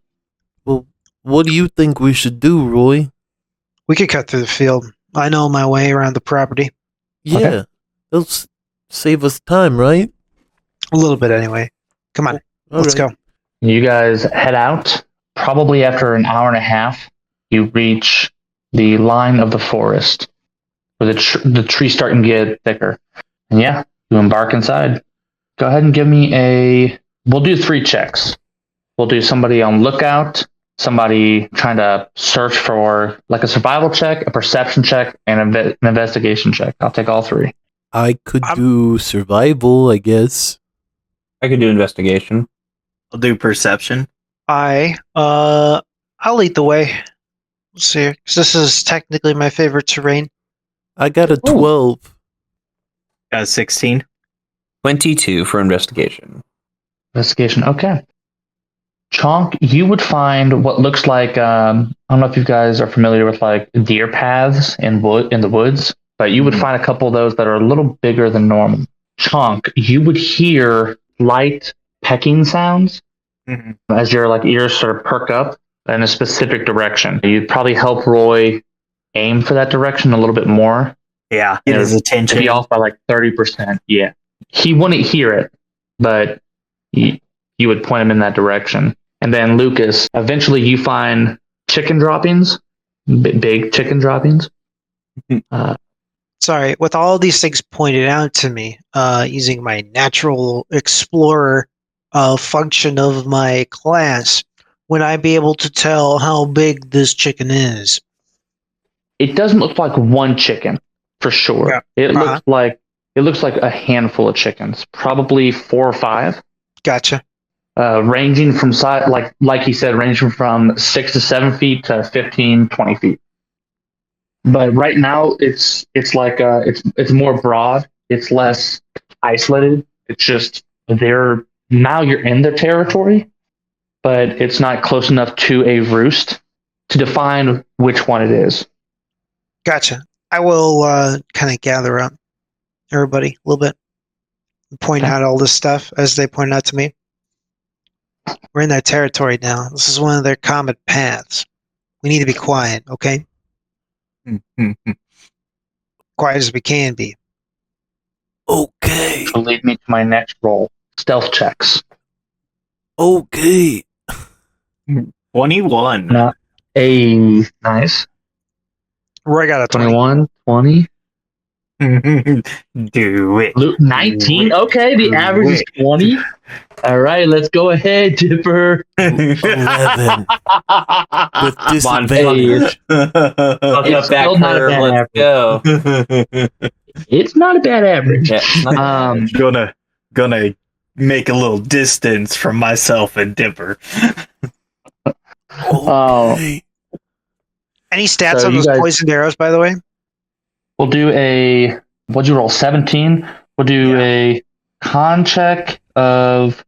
Well, what do you think we should do, Roy? We could cut through the field. I know my way around the property. Yeah. Okay. That'll save us time, right? A little bit anyway. Come on. Let's go. You guys head out. Probably after an hour and a half, you reach the line of the forest where the trees starting to get thicker. And yeah, you embark inside. Go ahead and give me we'll do 3 checks. We'll do somebody on lookout, somebody trying to search for like a survival check, a perception check, and an investigation check. I'll take all 3. I could do survival, I guess. I could do investigation. I'll do perception. I'll lead the way. Let's see, because this is technically my favorite terrain. I got a 12. Got a 16. 22 for investigation. Investigation, okay. Chonk, you would find what looks like, I don't know if you guys are familiar with like deer paths in the woods, but you would find a couple of those that are a little bigger than normal. Chonk, you would hear light pecking sounds as your like ears sort of perk up in a specific direction. You'd probably help Roy aim for that direction a little bit more. Yeah, get his attention. Be off by like 30%. Yeah, he wouldn't hear it, but you would point him in that direction. And then Lucas, eventually you find chicken droppings, big chicken droppings. Sorry, with all these things pointed out to me, using my natural explorer function of my class, would I be able to tell how big this chicken is? It doesn't look like one chicken for sure. Yeah. It looks like a handful of chickens, probably 4 or 5. Gotcha. Ranging from size, like he said, ranging from 6 to 7 feet to 15, 20 feet. But right now, it's more broad. It's less isolated. It's just now you're in their territory, but it's not close enough to a roost to define which one it is. Gotcha. I will kind of gather up everybody a little bit and point out all this stuff as they point out to me. We're in their territory now. This is one of their common paths. We need to be quiet, okay? Quiet as we can be. Okay. Will lead me to my next roll. Stealth checks. Okay. 21. Nice. Roy got a 20. 21, 20. Do it. Luke, 19. Okay, the average is 20. All right, let's go ahead, Dipper. 11. With Fuck disadvantage. It's up that still not a curve. bad Let's go. It's not a bad average. Yeah, it's not gonna make a little distance from myself and Dipper. Okay. Any stats So on you those guys- poisoned arrows, by the way? We'll do what'd you roll? 17. We'll do a con check of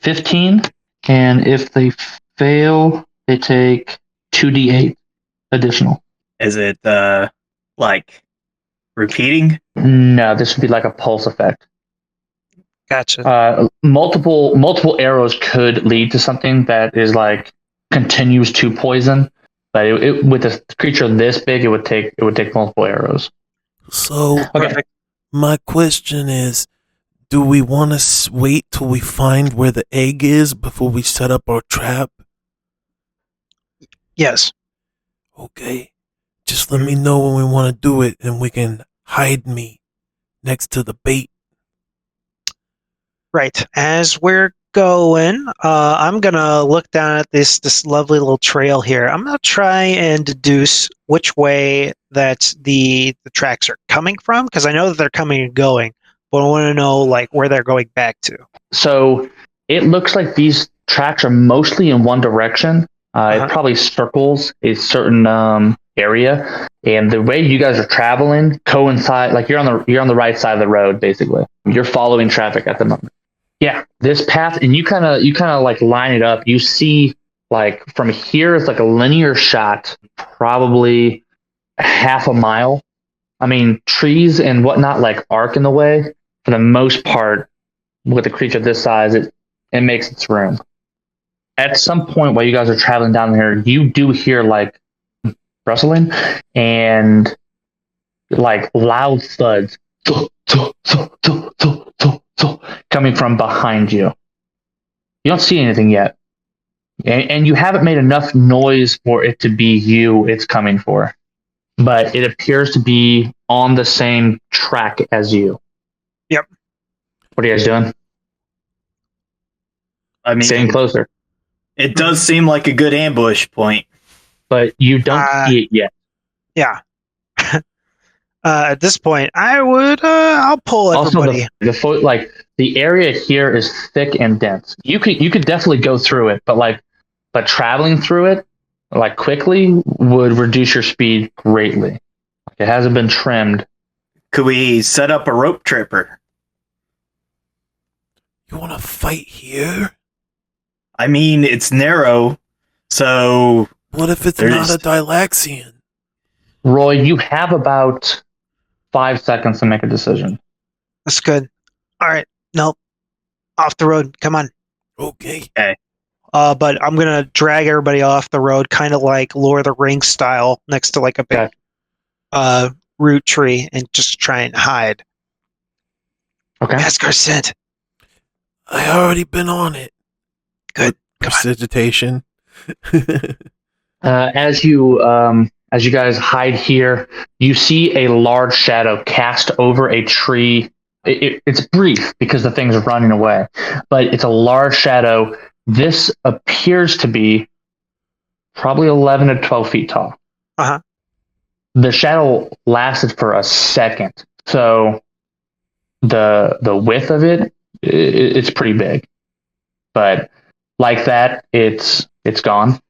15. And if they fail, they take 2d8 additional. Is it like repeating? No, this would be like a pulse effect. Gotcha. Multiple arrows could lead to something that is like continues to poison, but with a creature this big, it would take multiple arrows. So, Okay. my question is, do we want to wait till we find where the egg is before we set up our trap? Yes. Okay. Just let me know when we want to do it, and we can hide me next to the bait. Right. As we're going, I'm gonna look down at this lovely little trail here. I'm gonna try and deduce which way that the tracks are coming from, because I know that they're coming and going, but I want to know like where they're going back to. So it looks like these tracks are mostly in one direction. It probably circles a certain area, and the way you guys are traveling coincide. Like you're on the right side of the road, basically. You're following traffic at the moment. Yeah, this path, and you kind of like line it up. You see, like from here, it's like a linear shot, probably half a mile. I mean, trees and whatnot like arc in the way. For the most part, with a creature this size, it makes its room. At some point while you guys are traveling down here, you do hear like rustling and like loud thuds coming from behind you. You don't see anything yet. And you haven't made enough noise for it to be you it's coming for. But it appears to be on the same track as you. Yep. What are you guys doing? I mean, Staying closer. it does seem like a good ambush point. But you don't see it yet. Yeah. At this point, I would I'll pull everybody. Also, the area here is thick and dense. You could definitely go through it, but traveling through it like quickly would reduce your speed greatly. It hasn't been trimmed. Could we set up a rope tripper? You want to fight here? I mean, it's narrow, so What if it's not a Dylaxian? Roy, you have about 5 seconds to make a decision. That's good. All right. Nope. Off the road. Come on. Okay. But I'm gonna drag everybody off the road, kind of like Lord of the Rings style, next to like a big root tree, and just try and hide. Okay. Ask our scent. I already been on it. Good. Precipitation. As you guys hide here, you see a large shadow cast over a tree. It's brief because the thing's running away, but it's a large shadow. This appears to be probably 11 to 12 feet tall. Uh-huh. The shadow lasted for a second, so the width of it's pretty big. But like that, it's gone.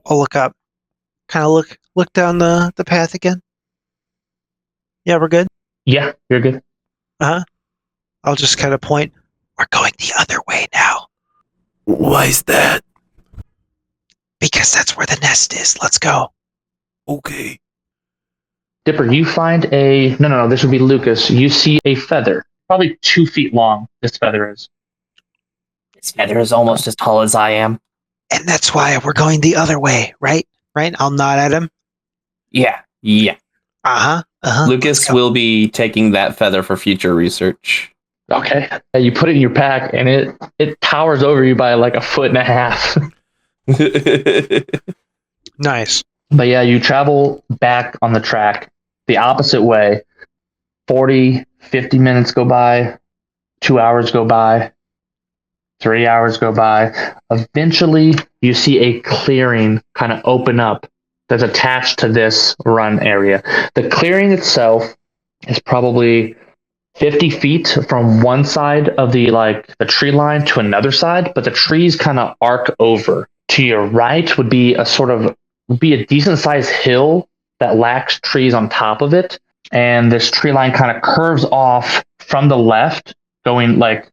I'll look up. Kind of look down the path again. Yeah, we're good. Yeah, you're good. I'll just kind of point. We're going the other way now. Why is that? Because that's where the nest is. Let's go. Okay. Dipper, you find a no. This would be Lucas. You see a feather, probably 2 feet long. This feather is. This feather is almost as tall as I am. And that's why we're going the other way, right? Right? I'll nod at him. Yeah. Lucas will be taking that feather for future research. Okay. You put it in your pack, and it towers over you by like 1.5 feet. Nice. But yeah, you travel back on the track the opposite way. 40, 50 minutes go by, 2 hours go by, 3 hours go by. Eventually, you see a clearing kind of open up that's attached to this run area. The clearing itself is probably 50 feet from one side of the tree line to another side, but the trees kind of arc over. To your right would be a decent sized hill that lacks trees on top of it, and this tree line kind of curves off from the left, going like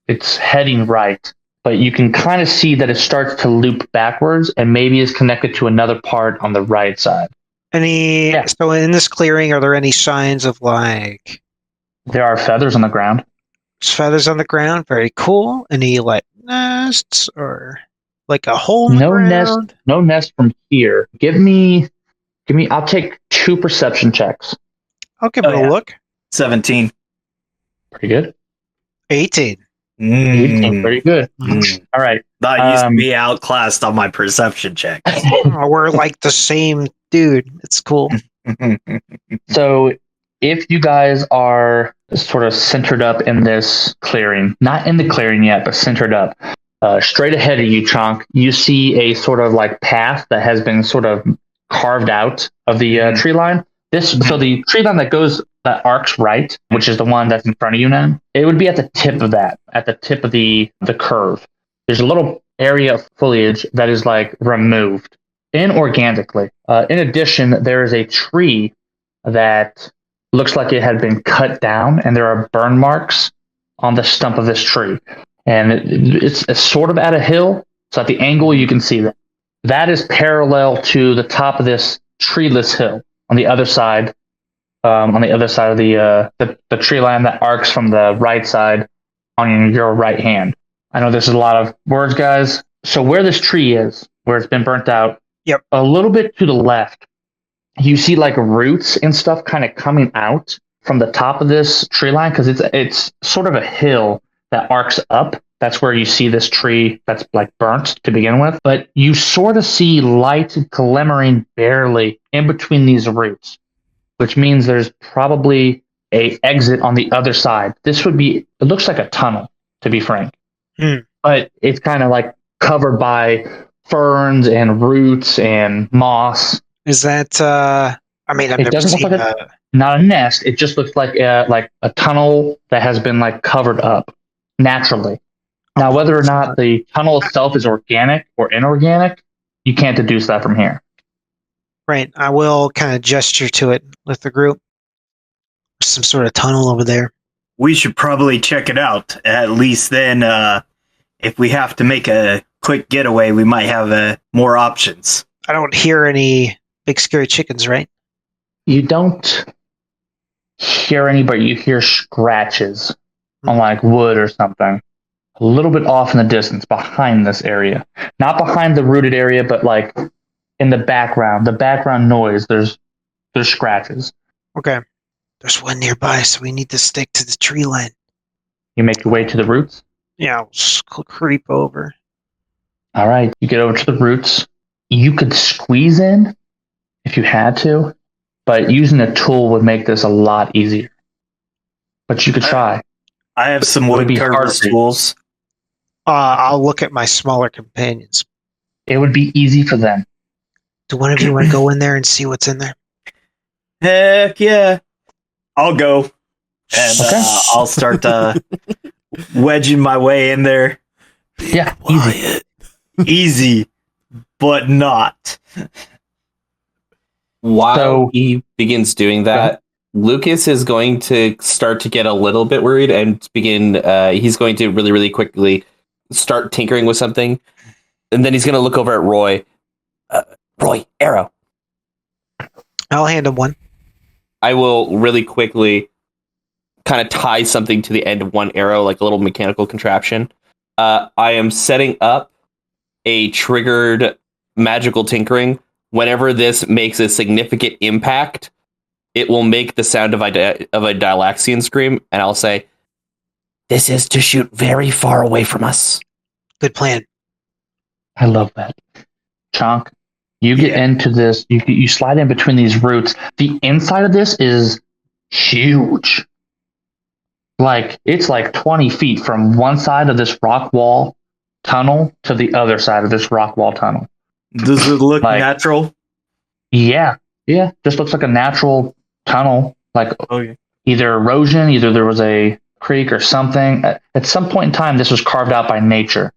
it's heading right. But you can kind of see that it starts to loop backwards and maybe is connected to another part on the right side. So in this clearing, are there any signs of There are feathers on the ground. feathers on the ground? Very cool. Any nests or a hole in the ground? No nest from here. Give me I'll take 2 perception checks. I'll give it a look. 17. Pretty good. 18. 18, pretty good. All right. That used to be outclassed on my perception check. Oh, we're like the same dude. It's cool. So if you guys are sort of centered up in this clearing, not in the clearing yet, but centered up, straight ahead of you, Chonk, you see a sort of path that has been sort of carved out of the tree line. So the tree line that arcs right, which is the one that's in front of you now, it would be at the tip of that, at the tip of the curve. There's a little area of foliage that is removed inorganically. In addition, there is a tree that looks like it had been cut down, and there are burn marks on the stump of this tree. And it's sort of at a hill, so at the angle you can see that. That is parallel to the top of this treeless hill on the other side. On the other side of the tree line that arcs from the right side on your right hand. I know this is a lot of words, guys. So where this tree is, where it's been burnt out, yep, a little bit to the left, you see roots and stuff kind of coming out from the top of this tree line because it's sort of a hill that arcs up. That's where you see this tree that's burnt to begin with. But you sort of see light glimmering barely in between these roots, which means there's probably a exit on the other side. It looks like a tunnel, to be frank. But it's kind of covered by ferns and roots and moss. Is that, I've never seen that. Not a nest. It just looks like a tunnel that has been covered up naturally. Now, whether or not the tunnel itself is organic or inorganic, you can't deduce that from here. Right. I will kind of gesture to it with the group. Some sort of tunnel over there. We should probably check it out. At least then, if we have to make a quick getaway, we might have more options. I don't hear any big scary chickens, right? You don't hear any, but you hear scratches on wood or something. A little bit off in the distance behind this area. Not behind the rooted area, but in the background noise, there's scratches. Okay. There's one nearby, so we need to stick to the tree line. You make your way to the roots? Yeah, I'll creep over. All right, you get over to the roots. You could squeeze in if you had to, but using a tool would make this a lot easier. But you could try. I have some Would be woodcarver's hard. tools. I'll look at my smaller companions. It would be easy for them. Do one of you want to go in there and see what's in there? Heck yeah. I'll go. And Okay. I'll start wedging my way in there. Yeah, easy. Easy, but not. While So- he begins doing that, Lucas is going to start to get a little bit worried and begin. He's going to really, really quickly start tinkering with something, and then he's going to look over at Roy. Roy, arrow. I'll hand him one. I will really quickly kind of tie something to the end of one arrow, like a little mechanical contraption. I am setting up a triggered magical tinkering. Whenever this makes a significant impact, it will make the sound of a Dylaxian scream, and I'll say, "This is to shoot very far away from us." Good plan. I love that. Chonk, you get into this, you slide in between these roots. The inside of this is huge. Like, it's like 20 feet from one side of this rock wall tunnel to the other side of this rock wall tunnel. Does it look Like- natural? Yeah, just looks like a natural tunnel. Like, Okay. either erosion, either there was a creek or something. At some point in time, this was carved out by nature.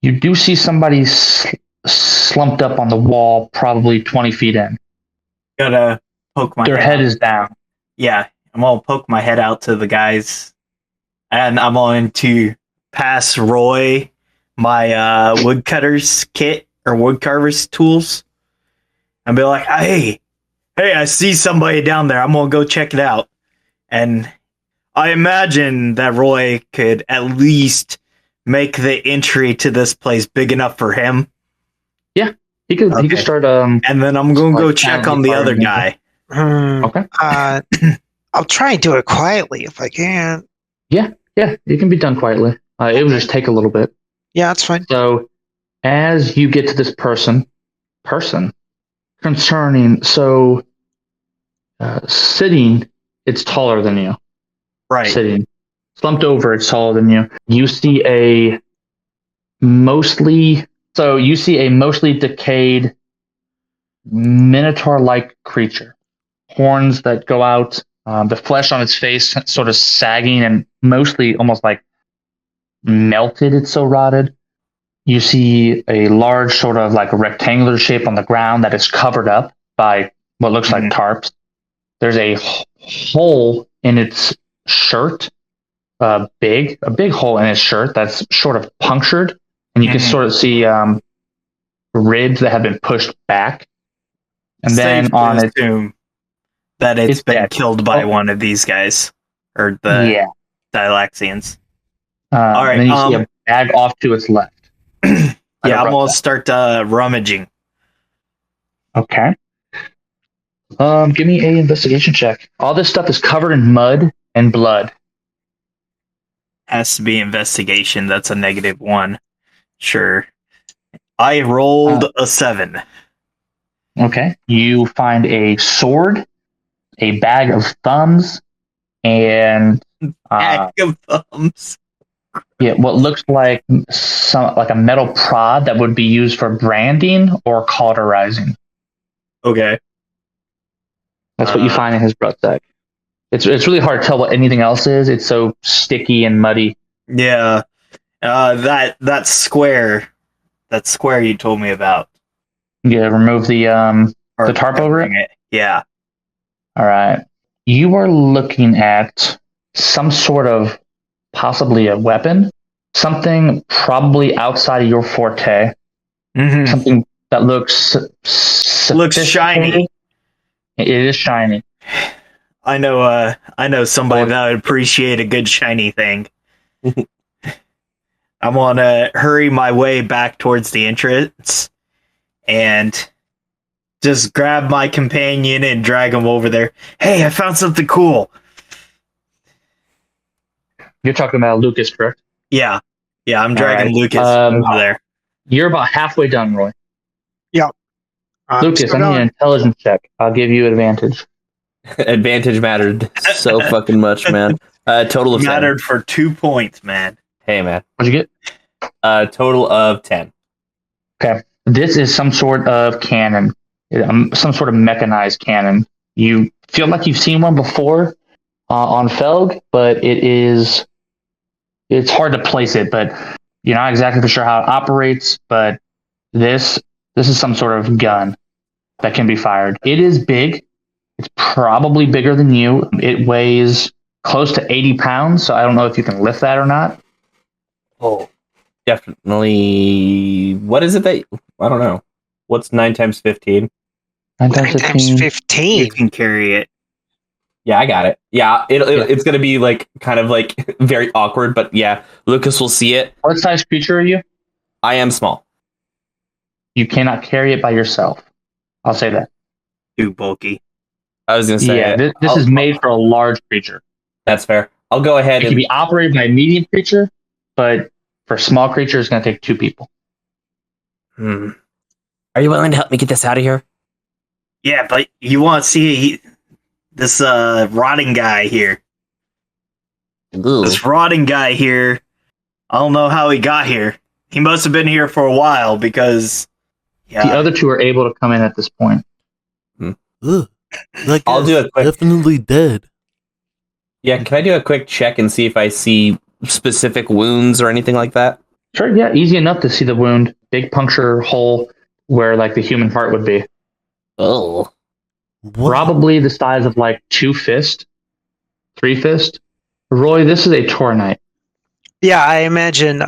You do see somebody slumped up on the wall, probably 20 feet in. Gotta poke my Their head is down. Yeah, I'm gonna poke my head out to the guys, and I'm going to pass Roy my woodcutter's kit or woodcarver's tools, and be like, "Hey, I see somebody down there. I'm gonna go check it out." And I imagine that Roy could at least make the entry to this place big enough for him, He could Okay. start and then I'm gonna go Like, check on the other guy. Okay. I'll try and do it quietly if I can. Yeah, it can be done quietly. It would just take a little bit. Yeah, that's fine. So as you get to this person concerning, so sitting, it's taller than you. Right. Sitting, slumped over, it's taller than you. You see a mostly decayed minotaur-like creature, horns that go out, the flesh on its face sort of sagging and mostly almost like melted. It's so rotted. You see a large sort of like a rectangular shape on the ground that is covered up by what looks like tarps. There's a hole in its shirt, a big hole in its shirt that's sort of punctured, and you can sort of see ribs that have been pushed back. And then Safe to on it, assume that it's been dead. killed by Oh. one of these guys or the Dylaxians. All right, and then you see a bag off to its left. Yeah, I'm gonna start rummaging. Okay. Give me a investigation check. All this stuff is covered in mud and blood. Has to be investigation. That's a -1. Sure. I rolled a 7. Okay. You find a sword, a bag of thumbs, and Pack of thumbs. what looks like a metal prod that would be used for branding or cauterizing. Okay. That's what you find in his rucksack. It's really hard to tell what anything else is. It's so sticky and muddy. Yeah. That square you told me about. Yeah, remove the tarp over it? Yeah. All right. You are looking at some sort of possibly a weapon, something probably outside of your forte, Mhm. something that looks Looks shiny. It is shiny. I know somebody that would appreciate a good shiny thing. I'm gonna hurry my way back towards the entrance and just grab my companion and drag him over there. Hey, I found something cool. You're talking about Lucas, correct? Yeah. Yeah, I'm dragging right. Lucas over there. You're about halfway done, Roy. Lucas, Still I need an going. intelligence check. I'll give you advantage. Advantage mattered so fucking much, man. Total of 10. Mattered for 2 points, man. Hey, man. What'd you get? Total of 10. Okay. This is some sort of cannon, some sort of mechanized cannon. You feel like you've seen one before on Felg, but it's hard to place it, but you're not exactly for sure how it operates, but this is some sort of gun that can be fired. It is big. It's probably bigger than you. It weighs close to 80 pounds, so I don't know if you can lift that or not. Oh, definitely. What is it that I don't know? What's 9 times 15? 9 times 9 times 15. 15. You can carry it. Yeah, I got it. Yeah, it's gonna be like kind of like very awkward, but yeah, Lucas will see it. What size creature are you? I am small. You cannot carry it by yourself. I'll say that. Too bulky. I was gonna say, Yeah, this is made for a large creature. That's fair. I'll go ahead It can and be operated by a medium creature, but for a small creature, it's going to take 2 people. Are you willing to help me get this out of here? Yeah, but you want to see this rotting guy here. Ooh. This rotting guy here. I don't know how he got here. He must have been here for a while because The other 2 are able to come in at this point. Ugh. That I'll guy's do a quick. definitely dead. Yeah, can I do a quick check and see if I see specific wounds or anything like that? Sure, yeah, easy enough to see the wound. Big puncture hole where like the human heart would be. Oh, What? Probably the size of like 2 fists, 3 fists. Roy, this is a Tornite. Yeah, I imagine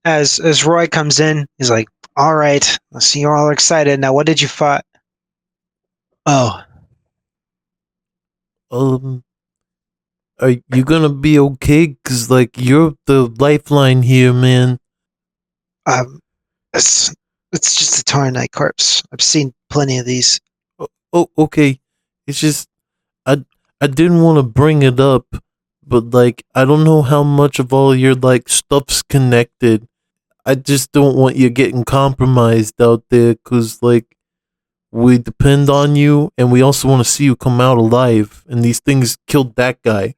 as Roy comes in, he's like, "All right, I see you're all excited. Now, what did you fight?" Oh, Are you gonna be okay? Cause like you're the lifeline here, man. it's just a Tarnite corpse. I've seen plenty of these. Oh, okay. It's just I didn't want to bring it up, but like I don't know how much of all your like stuff's connected. I just don't want you getting compromised out there, cause like we depend on you, and we also want to see you come out alive. And these things killed that guy.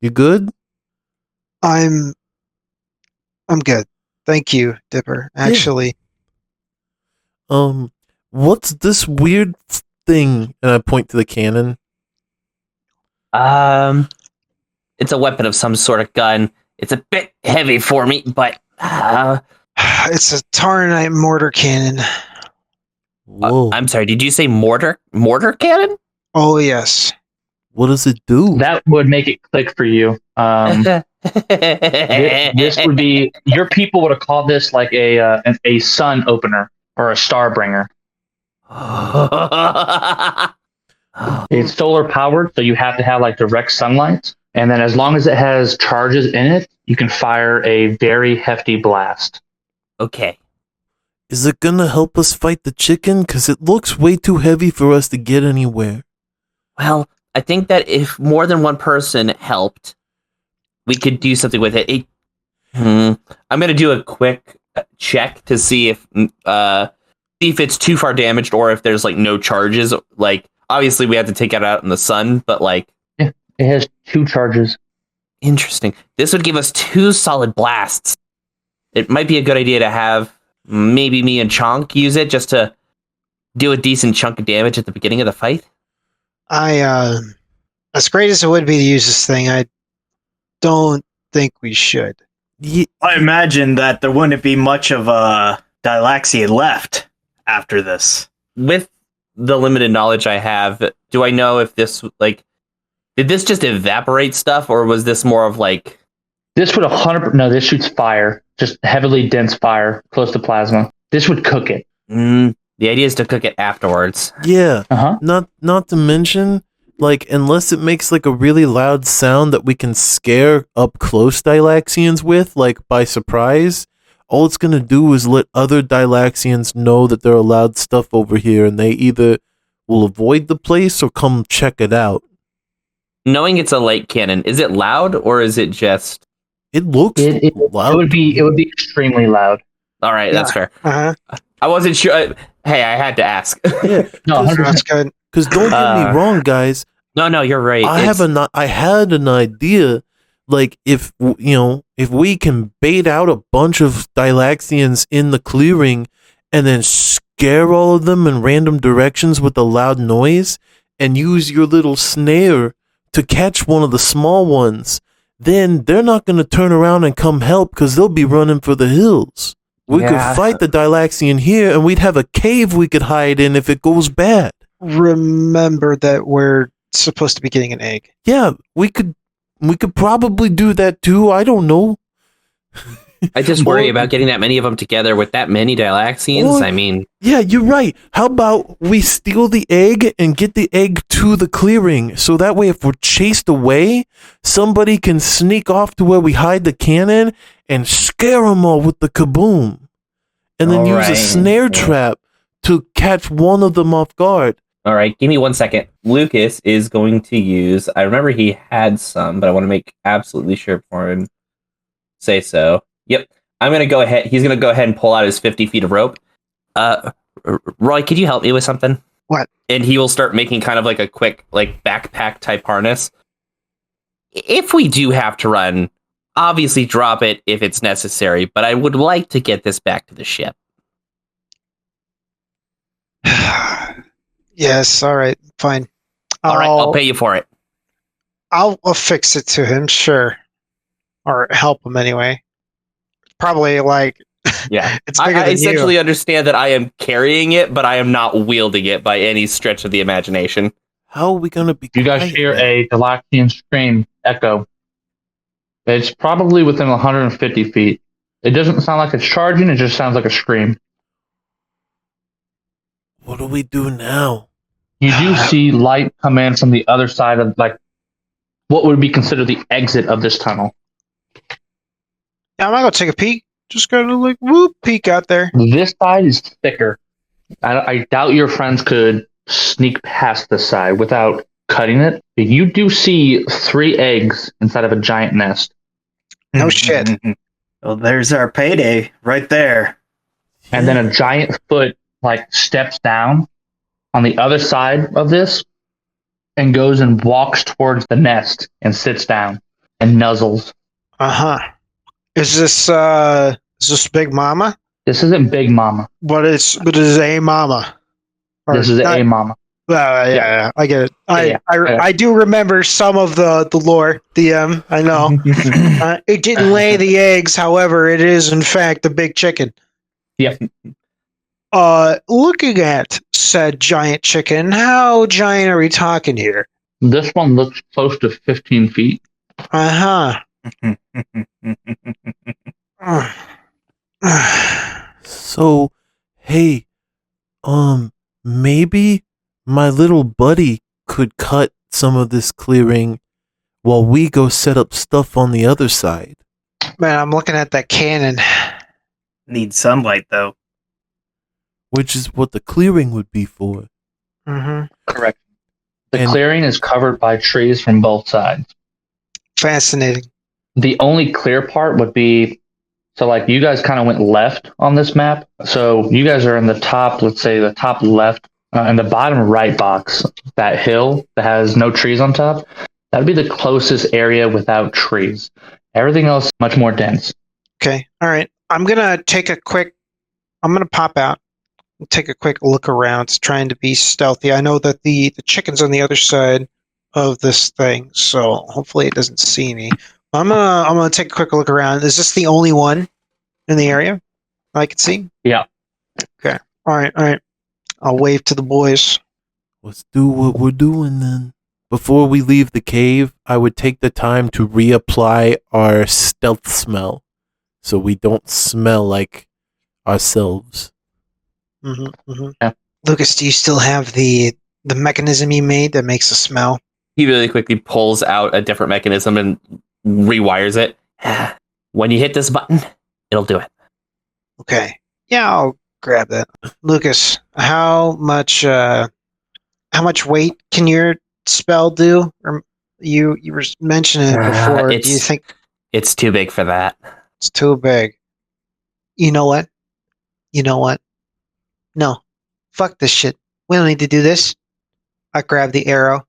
You good? I'm good. Thank you, Dipper. Actually, What's this weird thing? And I point to the cannon. it's a weapon of some sort of gun. It's a bit heavy for me, but it's a Tarnite mortar cannon. Whoa. I'm sorry. Did you say mortar cannon? Oh yes. What does it do? That would make it click for you. This would be your people would have called this like a sun opener or a star bringer. It's solar powered, so you have to have like direct sunlight, and then as long as it has charges in it, you can fire a very hefty blast. Okay. Is it gonna help us fight the chicken? Cause it looks way too heavy for us to get anywhere. Well, I think that if more than one person helped, we could do something with it. I'm gonna do a quick check to see if it's too far damaged or if there's like no charges. Like obviously we have to take it out in the sun, but like It has 2 charges. interesting. This would give us 2 solid blasts. It might be a good idea to have maybe me and Chonk use it just to do a decent chunk of damage at the beginning of the fight. As great as it would be to use this thing, I don't think we should. I imagine that there wouldn't be much of a Dylaxian left after this. With the limited knowledge I have, do I know if this did this just evaporate stuff, or was this more of like This would 100%. No, this shoots fire, just heavily dense fire, close to plasma. This would cook it. The idea is to cook it afterwards. Yeah. Uh-huh. Not to mention, like, unless it makes like a really loud sound that we can scare up close Dylaxians with, like by surprise, all it's gonna do is let other Dylaxians know that there are loud stuff over here, and they either will avoid the place or come check it out. Knowing it's a light cannon, is it loud or is it just It looks It loud. would be extremely loud. All right, that's fair. Uh-huh. I wasn't sure. Hey, I had to ask. Yeah, No, 100%. That's good. because don't get me wrong, guys. No, you're right. I had an idea, like if we can bait out a bunch of Dylaxians in the clearing, and then scare all of them in random directions with a loud noise, and use your little snare to catch one of the small ones, then they're not going to turn around and come help because they'll be running for the hills. We could fight the Dylaxian here, and we'd have a cave we could hide in if it goes bad. Remember that we're supposed to be getting an egg. Yeah, we could probably do that too. I don't know. I just worry about getting that many of them together with that many Dylaxians. I mean, yeah, you're right. How about we steal the egg and get the egg to the clearing, so that way if we're chased away, somebody can sneak off to where we hide the cannon and scare them all with the kaboom, and then use a snare trap to catch one of them off guard. all right, give me 1 second. Lucas is going to use. I remember he had some, but I want to make absolutely sure before I say so. Yep, I'm gonna go ahead. He's gonna go ahead and pull out his 50 feet of rope. Roy, could you help me with something? What? And he will start making kind of like a quick, like backpack type harness. If we do have to run, obviously drop it if it's necessary. But I would like to get this back to the ship. Yes, all right, fine. All right, I'll pay you for it. I'll affix it to him, sure. Or help him anyway. Probably like Yeah, it's bigger I than essentially you. understand that I am carrying it, but I am not wielding it by any stretch of the imagination. How are we gonna be? You guys hear a Dylaxian scream echo. It's probably within 150 feet. It doesn't sound like it's charging, it just sounds like a scream. What do we do now? You do see light come in from the other side of, like, what would be considered the exit of this tunnel. Yeah, I'm not gonna take a peek. Just gonna like peek out there. This side is thicker. I doubt your friends could sneak past this side without cutting it. But you do see 3 eggs inside of a giant nest. No shit. Well, there's our payday right there. And then a giant foot like steps down on the other side of this and goes and walks towards the nest and sits down and nuzzles. Uh-huh. Is this Big Mama? This isn't Big Mama. But it's a mama. Or This is not- a mama. yeah, I get it. Yeah. I do remember some of the lore. I know. It didn't lay the eggs, however, it is in fact a big chicken. Yep. Looking at said giant chicken, how giant are we talking here? This one looks close to 15 feet. Uh-huh. So, hey, maybe my little buddy could cut some of this clearing while we go set up stuff on the other side. Man, I'm looking at that cannon. Need sunlight though. Which is what the clearing would be for. Mm-hmm. Correct. The And- clearing is covered by trees from both sides. Fascinating. The only clear part would be, so like you guys kind of went left on this map. So you guys are in the top, let's say the top left, in the bottom right box, that hill that has no trees on top. That would be the closest area without trees. Everything else much more dense. Okay. All right. I'm going to pop out and take a quick look around, trying to be stealthy. I know that the chicken's on the other side of this thing, so hopefully it doesn't see me. I'm gonna take a quick look around. Is this the only one in the area I can see? Yeah. Okay. All right. I'll wave to the boys. Let's do what we're doing then. Before we leave the cave, I would take the time to reapply our stealth smell so we don't smell like ourselves. Yeah. Lucas, do you still have the mechanism you made that makes a smell? He really quickly pulls out a different mechanism and rewires it. When you hit this button, it'll do it. Okay. Yeah, I'll grab that. Lucas, how much weight can your spell do? Or you were mentioning it before. Do you It's- think It's too big for that. It's too big. You know what? No. Fuck this shit. We don't need to do this. I grab the arrow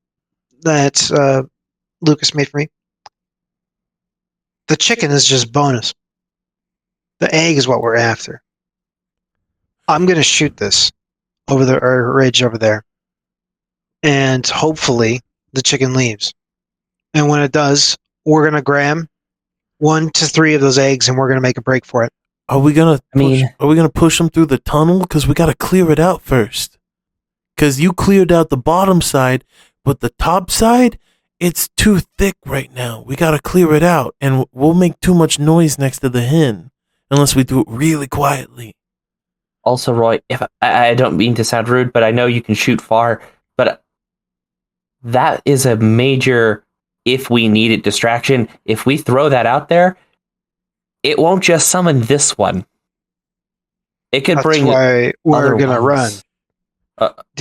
that Lucas made for me. The chicken is just bonus. The egg is what we're after. I'm going to shoot this over the ridge over there. And hopefully the chicken leaves. And when it does, we're going to grab 1 to 3 of those eggs and we're going to make a break for it. Are we gonna push them through the tunnel? Because we gotta clear it out first. Because you cleared out the bottom side, but the top side, it's too thick right now. We gotta clear it out, and we'll make too much noise next to the hen unless we do it really quietly. Also, Roy, if I don't mean to sound rude, but I know you can shoot far, but that is a major, if we need it, distraction. If we throw that out there, it won't just summon this one. It could bring. That's why we're gonna run.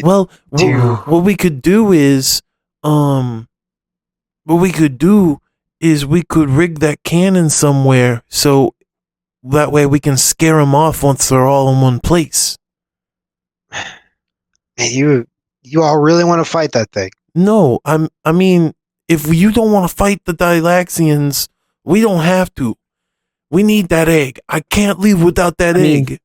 Well, what we could do is, we could rig that cannon somewhere so that way we can scare them off once they're all in one place. And you all really want to fight that thing? No, I mean, if you don't want to fight the Dylaxians, we don't have to. We need that egg. I can't leave without that egg.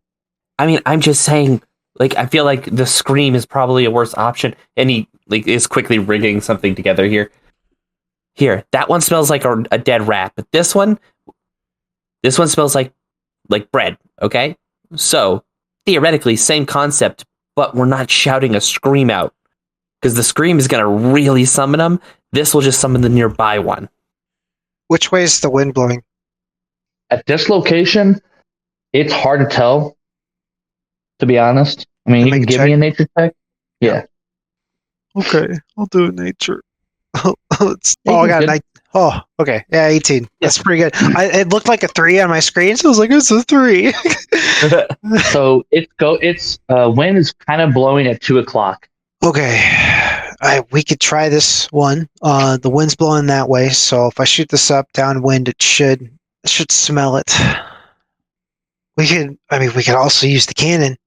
I'm just saying, like, I feel like the scream is probably a worse option. And he is quickly rigging something together here. Here, that one smells like a dead rat, but this one smells like bread. Okay, so theoretically, same concept, but we're not shouting a scream out because the scream is gonna really summon them. This will just summon the nearby one. Which way is the wind blowing? At this location, it's hard to tell, to be honest. I mean, you can give me a nature check. Yeah. Okay, I'll do a nature. I got a night. Oh, okay. Yeah, 18. That's pretty good. It looked like a 3 on my screen, so I was like, it's a 3. So it's wind is kind of blowing at 2:00. Okay. We could try this one. The wind's blowing that way, so if I shoot this up downwind, it should smell it. We could also use the cannon.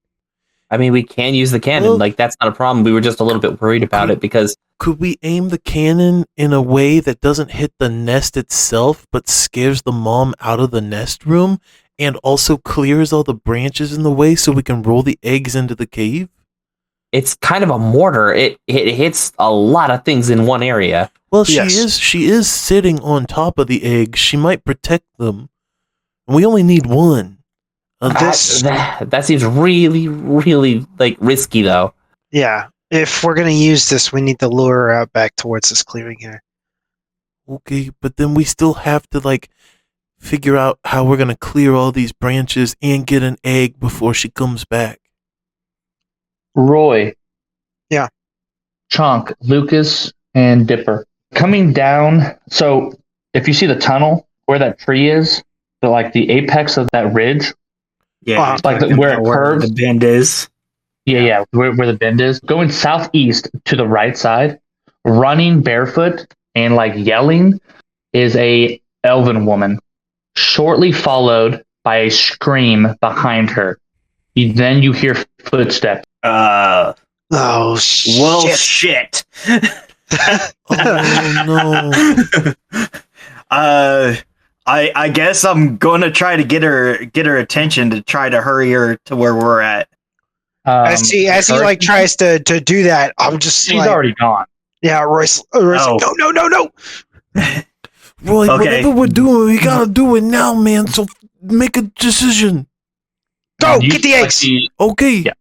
We can use the cannon. Well, that's not a problem. We were just a little bit worried about it because... Could we aim the cannon in a way that doesn't hit the nest itself, but scares the mom out of the nest room, and also clears all the branches in the way so we can roll the eggs into the cave? It's kind of a mortar. It hits a lot of things in one area. Well, she is sitting on top of the eggs. She might protect them. And we only need one. That seems really, really risky, though. Yeah. If we're going to use this, we need to lure her out back towards this clearing here. Okay, but then we still have to, figure out how we're going to clear all these branches and get an egg before she comes back. Roy. Yeah. Chunk, Lucas, and Dipper. Coming down, so if you see the tunnel where that tree is, the apex of that ridge. Yeah. Where it curves. The bend is. Yeah, where the bend is. Going southeast to the right side, running barefoot and yelling is a elven woman, shortly followed by a scream behind her. You hear footsteps. Oh, shit. Well, shit. Oh, no. I guess I'm going to try to get her attention to try to hurry her to where we're at. As he tries to do that, I'm just she's already gone. Yeah, Roy's no. Roy, whatever we're doing, we gotta do it now, man. So make a decision. Go get the eggs. Okay. Yeah.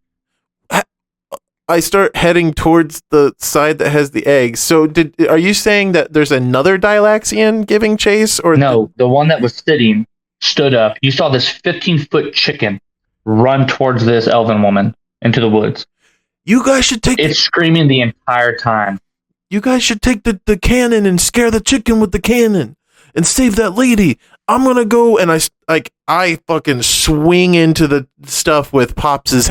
I start heading towards the side that has the eggs. So, are you saying that there's another Dylaxian giving chase, or no? The one that was sitting stood up. You saw this 15-foot chicken run towards this elven woman into the woods. You guys should take. It's screaming the entire time. You guys should take the cannon and scare the chicken with the cannon and save that lady. I'm gonna go and I fucking swing into the stuff with Pops's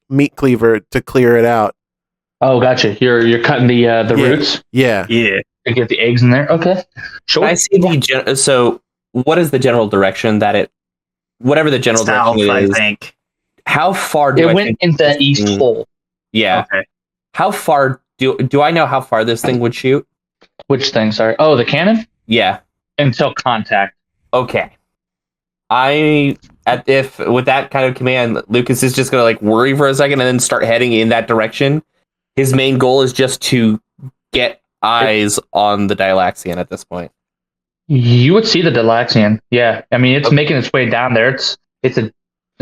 meat cleaver to clear it out. Oh, gotcha. You're cutting the roots. Yeah. To get the eggs in there. Okay. Sure. I see so what is the general direction that it? Whatever the general South, direction I it is. think. How far do It I went think into this the east thing- hole. Yeah. Okay. How far do I know how far this thing would shoot? Which thing? Sorry. Oh, the cannon? Yeah. Until contact. Okay. If with that kind of command, Lucas is just gonna like worry for a second and then start heading in that direction. His main goal is just to get eyes on the Dylaxian at this point. You would see the Dylaxian. Yeah. I mean, it's making its way down there. It's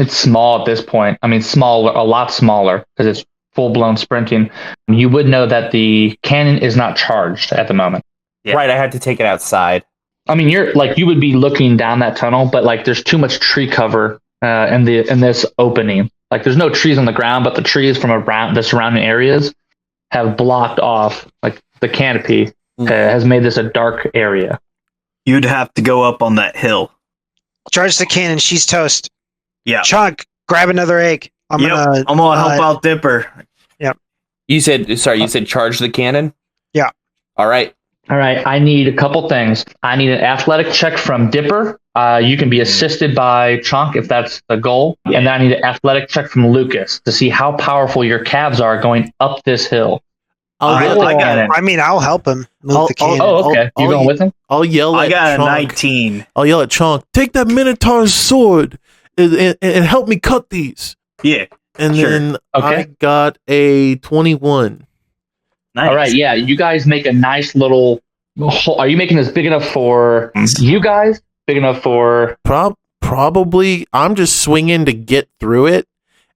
small at this point. I mean, a lot smaller because it's full-blown sprinting. You would know that the cannon is not charged at the moment. Yeah. Right, I had to take it outside. I mean, you would be looking down that tunnel, but like there's too much tree cover in this opening. Like there's no trees on the ground, but the trees from around the surrounding areas have blocked off. Like the canopy has made this a dark area. You'd have to go up on that hill. Charge the cannon. She's toast. Yeah. Chunk, grab another egg. I'm gonna help out Dipper. You said charge the cannon? Yeah. All right. All right, I need a couple things. I need an athletic check from Dipper. You can be assisted by Chunk if that's the goal. And then I need an athletic check from Lucas to see how powerful your calves are going up this hill. I'll help him move the cannon. Oh, okay. You going with him? I'll yell at I got Chonk. a 19. I'll yell at Chonk, take that Minotaur's sword and help me cut these. Yeah. And Sure. then Okay. I got a 21. Nice. All right, yeah. You guys make a nice little hole. Are you making this big enough for you guys? Big enough for... Probably. I'm just swinging to get through it.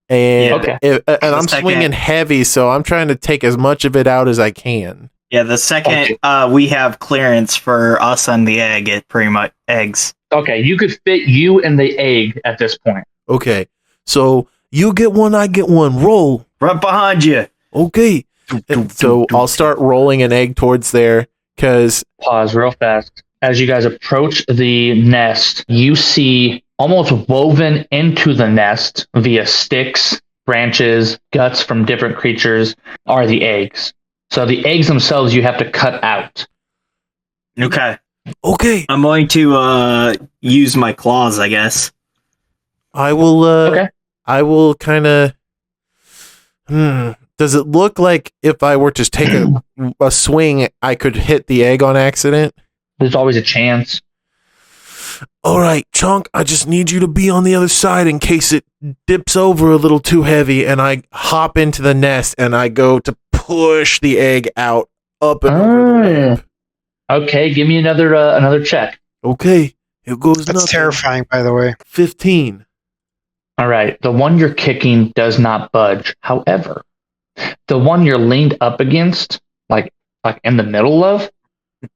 And, Okay. and I'm swinging heavy, so I'm trying to take as much of it out as I can. Yeah, the second we have clearance for us and the egg, it pretty much eggs. Okay, you could fit you and the egg at this point. Okay. So you get one, I get one. Roll. Right behind you. Okay. And so I'll start rolling an egg towards there because Pause real fast. As you guys approach the nest, you see almost woven into the nest via sticks, branches, guts from different creatures are the eggs. So the eggs themselves you have to cut out. Okay. okay, I'm going to use my claws, I guess. I will. Okay. I will kind of. Does it look like if I were to take a swing, I could hit the egg on accident? There's always a chance. All right, Chunk, I just need you to be on the other side in case it dips over a little too heavy, and I hop into the nest and I go to push the egg out up and over the lamp. Okay, give me another check. Okay, here goes That's nothing. terrifying, by the way. 15. All right, the one you're kicking does not budge. However, the one you're leaned up against, like in the middle of,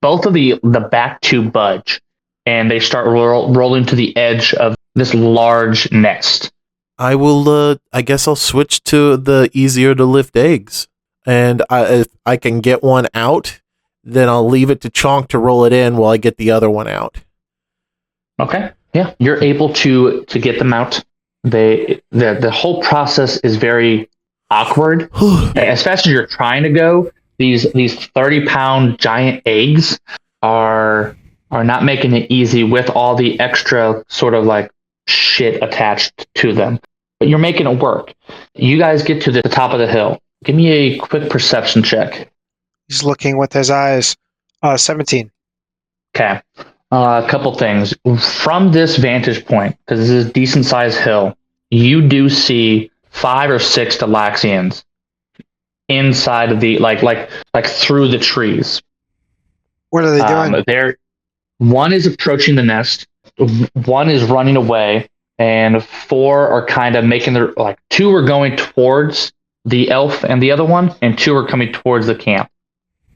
both of the back two budge, and they start rolling to the edge of this large nest. I will. I guess I'll switch to the easier to lift eggs, and if I can get one out, then I'll leave it to Chonk to roll it in while I get the other one out. Okay, yeah, you're able to get them out. The whole process is very awkward, especially you're trying to go. These 30-pound giant eggs are not making it easy with all the extra sort of like shit attached to them. But you're making it work. You guys get to the top of the hill. Give me a quick perception check. He's looking with his eyes. 17. Okay. A couple things. From this vantage point, because this is a decent-sized hill, you do see 5 or 6 Dylaxians inside of the like through the trees. What are they doing? One is approaching the nest, one is running away, and 4 are kind of making their 2 are going towards the elf and the other one, and 2 are coming towards the camp.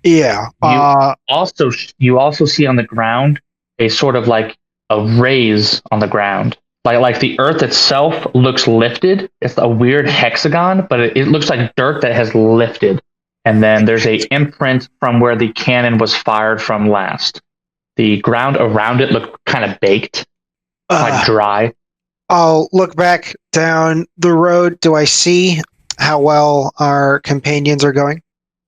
Yeah. You also see on the ground a sort of like a raise on the ground. Like the earth itself looks lifted. It's a weird hexagon, but it looks like dirt that has lifted. And then there's a imprint from where the cannon was fired from last. The ground around it looked kind of baked, like dry. I'll look back down the road. Do I see how well our companions are going?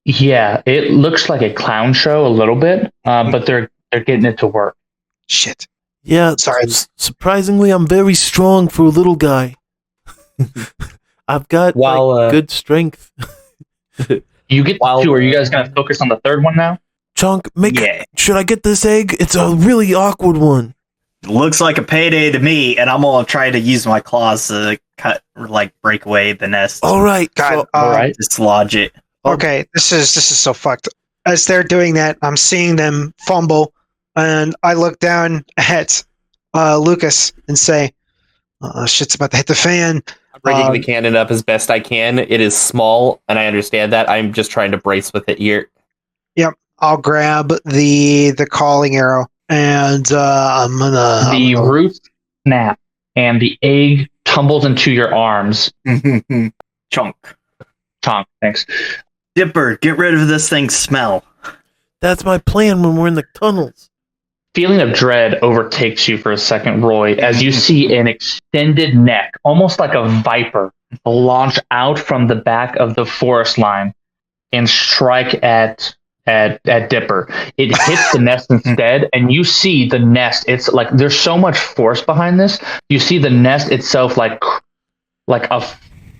Yeah, it looks like a clown show a little bit, but they're getting it to work. Shit. Yeah, Sorry. Surprisingly, I'm very strong for a little guy. I've got good strength. You get the two. Are you guys going to focus on the third one now? Chunk, should I get this egg? It's a really awkward one. Looks like a payday to me, and I'm gonna try to use my claws to break away the nest. All right, God, all right. Dislodge it. Okay, this is so fucked. As they're doing that, I'm seeing them fumble, and I look down at Lucas and say, "Shit's about to hit the fan." I'm bringing the cannon up as best I can. It is small, and I understand that. I'm just trying to brace with it here. Yep, I'll grab the calling arrow, and I'm gonna root snap, and the egg tumbles into your arms. Chunk. Thanks. Dipper, get rid of this thing's smell. That's my plan when we're in the tunnels. Feeling of dread overtakes you for a second, Roy, as you see an extended neck, almost like a viper, launch out from the back of the forest line and strike at Dipper. It hits the nest instead, and you see the nest. It's like there's so much force behind this. You see the nest itself like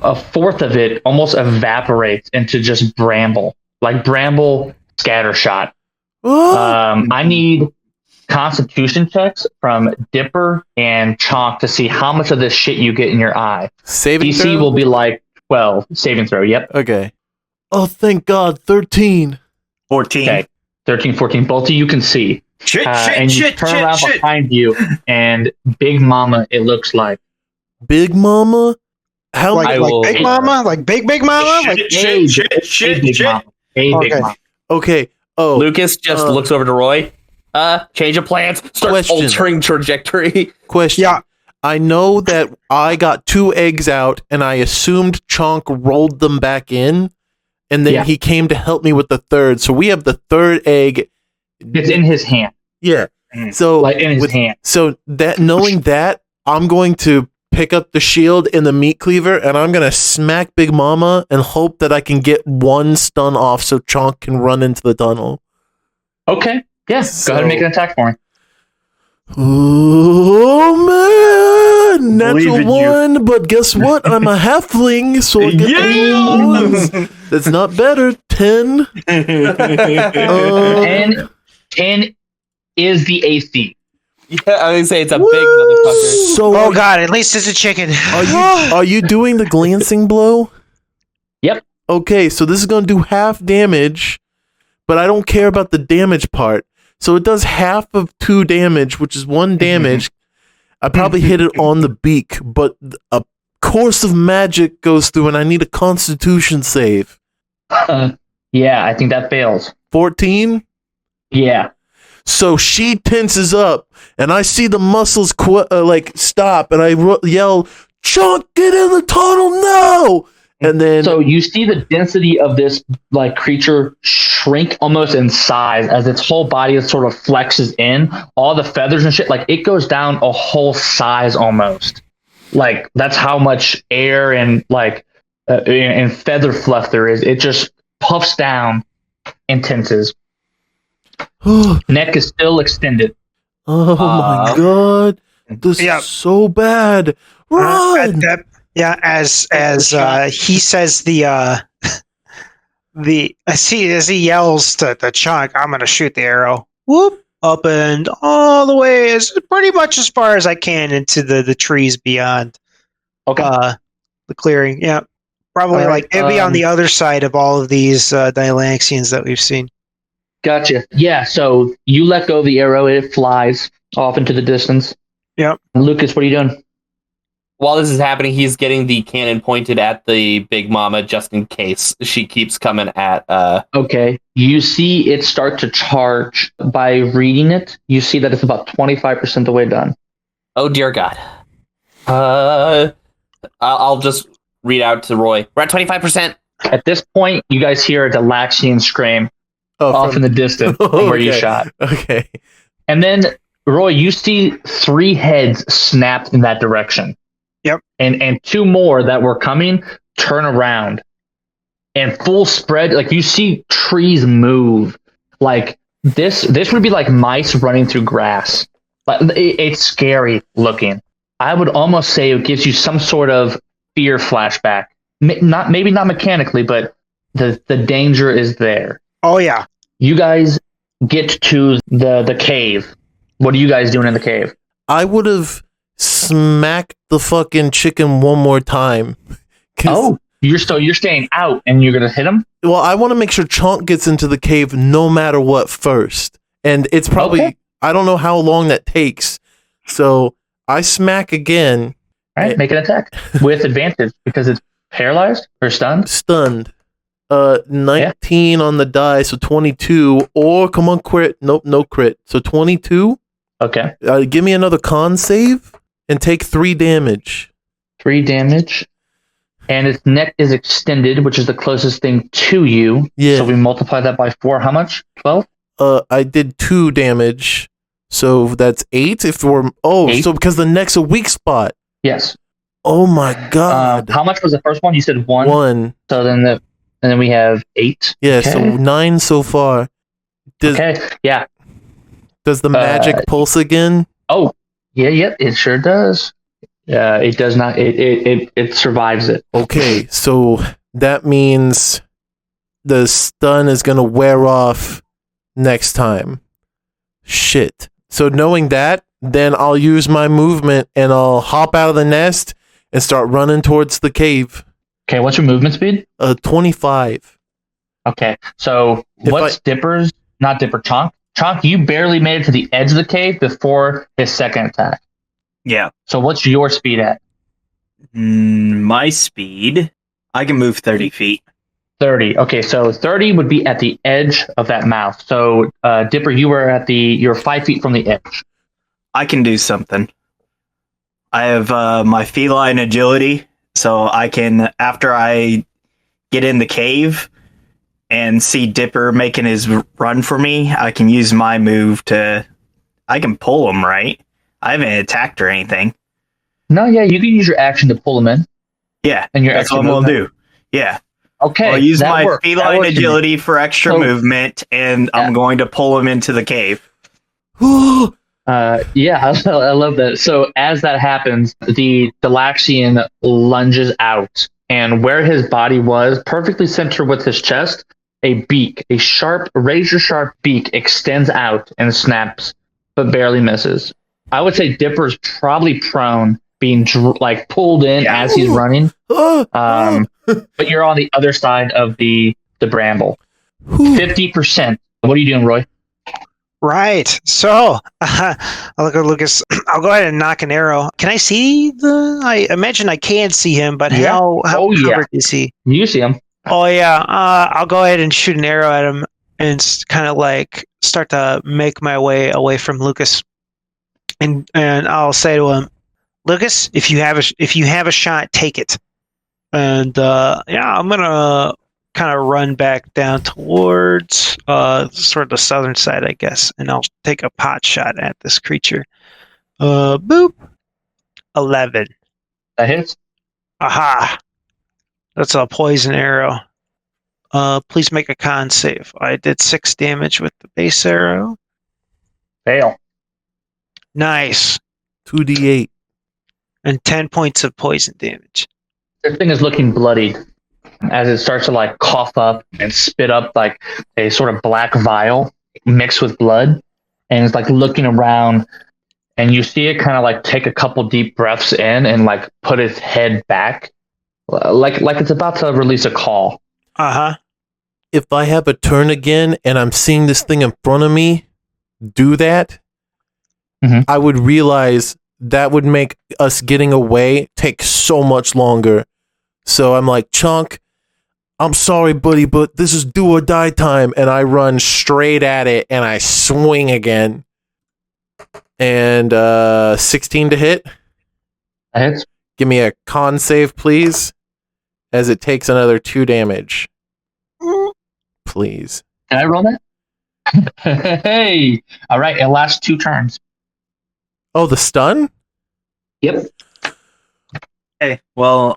a fourth of it almost evaporates into just bramble, like bramble scattershot. I need Constitution checks from Dipper and Chonk to see how much of this shit you get in your eye. Saving DC throw? will be like 12. Saving throw, yep. Okay. Oh, thank God, 13. 14. Okay, 13, 14. Both of you can see. And you turn around behind you, and Big Mama, it looks like. Big Mama? How like Big Mama? Like Big Mama? Big Mama. Big Mama. Okay. Oh, Lucas just looks over to Roy. Change of plans. Start altering trajectory. Question. Yeah. I know that I got 2 eggs out, and I assumed Chonk rolled them back in, and then he came to help me with the third. So we have the third egg. It's in his hand. Yeah. So like in his hand. So that knowing that, I'm going to pick up the shield and the meat cleaver, and I'm going to smack Big Mama and hope that I can get one stun off so Chonk can run into the tunnel. Okay. Yes. Go ahead and make an attack for him. Oh man, natural 1, but guess what? I'm a halfling, so I get that's not better. 10. 10 is the AC. Yeah, I would say it's a big motherfucker. So, oh god, at least it's a chicken. Are you doing the glancing blow? Yep. Okay, so this is going to do half damage, but I don't care about the damage part. So it does half of 2 damage, which is 1 damage. I probably hit it on the beak, but a course of magic goes through, and I need a Constitution save. Yeah, I think that fails. 14? Yeah. So she tenses up, and I see the muscles stop, and I yell, "Chunk, get in the tunnel now!" And then, so you see the density of this creature shrink almost in size as its whole body sort of flexes in. All the feathers and shit, it goes down a whole size almost. That's how much air and and feather fluff there is. It just puffs down and tenses. Neck is still extended. Oh my god, this is so bad. Run! As he says as he yells to the Chunk, I'm gonna shoot the arrow. Whoop! Up and all the way, as pretty much as far as I can into the trees beyond. Okay. The clearing. Yeah, probably it'd be on the other side of all of these Dylaxians that we've seen. Gotcha. Yeah. So you let go of the arrow, it flies off into the distance. Yep. Lucas, what are you doing? While this is happening, he's getting the cannon pointed at the Big Mama just in case she keeps coming at. Okay. You see it start to charge. By reading it, you see that it's about 25% the way done. Oh dear God. I'll just read out to Roy. We're at 25%. At this point, you guys hear a Dylaxian scream off in the distance from where you shot. Okay. And then, Roy, you see 3 heads snapped in that direction. Yep. And 2 more that were coming turn around and full spread. You see trees move. This would be like mice running through grass. But it's scary looking. I would almost say it gives you some sort of fear flashback. Maybe not mechanically, but the danger is there. Oh yeah. You guys get to the cave. What are you guys doing in the cave? I would have smacked the fucking chicken one more time. Oh, you're staying out and you're gonna hit him? Well, I want to make sure Chonk gets into the cave no matter what first. And it's probably, Okay. I don't know how long that takes. So I smack again. All right, make an attack with advantage because it's paralyzed or stunned. Stunned. 19 on the die, so 22. Or, come on, crit. Nope, no crit. So 22. Okay. Give me another con save and take 3 damage. 3 damage. And its neck is extended, which is the closest thing to you. Yeah. So we multiply that by 4. How much? 12? I did 2 damage. So that's 8 if we're... Oh, 8? so because the neck's a weak spot. Yes. Oh my god. How much was the first one? You said 1. 1. So then then we have 8. Yeah, Okay. so 9 so far. Okay. Yeah. Does the magic pulse again? Oh, yeah, it sure does. It does not. It survives it. Okay, so that means the stun is going to wear off next time. Shit. So knowing that, then I'll use my movement and I'll hop out of the nest and start running towards the cave. Okay, what's your movement speed? 25. Okay, so what's Dipper's? Not Dipper, Chonk. Chonk, you barely made it to the edge of the cave before his second attack. Yeah. So what's your speed at? My speed, I can move 30 feet. 30. Okay, so 30 would be at the edge of that mouth. So Dipper, you're 5 feet from the edge. I can do something. I have my feline agility, so I can, after I get in the cave and see Dipper making his run for me, I can use my move I can pull him, right? I haven't attacked or anything. No, yeah, you can use your action to pull him in. Yeah, And your that's what extra I'm going to movement. do. Yeah. Okay, I'll use that my works. That feline works for me. agility for extra So- movement, and I'm going to pull him into the cave. Yeah, I love that. So as that happens, the Dylaxian lunges out, and where his body was, perfectly centered with his chest, a beak, a sharp, razor-sharp beak extends out and snaps, but barely misses. I would say Dipper's probably prone, being pulled in Yeah. as he's running. But you're on the other side of the bramble. 50%. What are you doing, Roy? Right. So, I'll look at Lucas. I'll go ahead and knock an arrow. Can I see I imagine I can see him, but Yeah. how Oh, yeah. covered is he? You see him. Oh yeah. I'll go ahead and shoot an arrow at him and kind of like start to make my way away from Lucas. And I'll say to him, Lucas, if you have a shot, take it. And I'm gonna kind of run back down towards sort of the southern side, I guess, and I'll take a pot shot at this creature. Boop. 11. That hits. Aha. That's a poison arrow. Please make a con save. I did 6 damage with the base arrow. Fail. Nice. 2d8. And 10 points of poison damage. This thing is looking bloodied as it starts to cough up and spit up a sort of black vial mixed with blood, and it's looking around, and you see it kind of take a couple deep breaths in and put its head back, like it's about to release a call. If I have a turn again and I'm seeing this thing in front of me do that, Mhm. I would realize that would make us getting away take so much longer. So I'm like, Chunk, I'm sorry, buddy, but this is do or die time. And I run straight at it and I swing again. And 16 to hit. That hits. Give me a con save, please, as it takes another 2 damage. Please. Can I roll that? Hey! All right, it lasts 2 turns. Oh, the stun? Yep. Okay, well,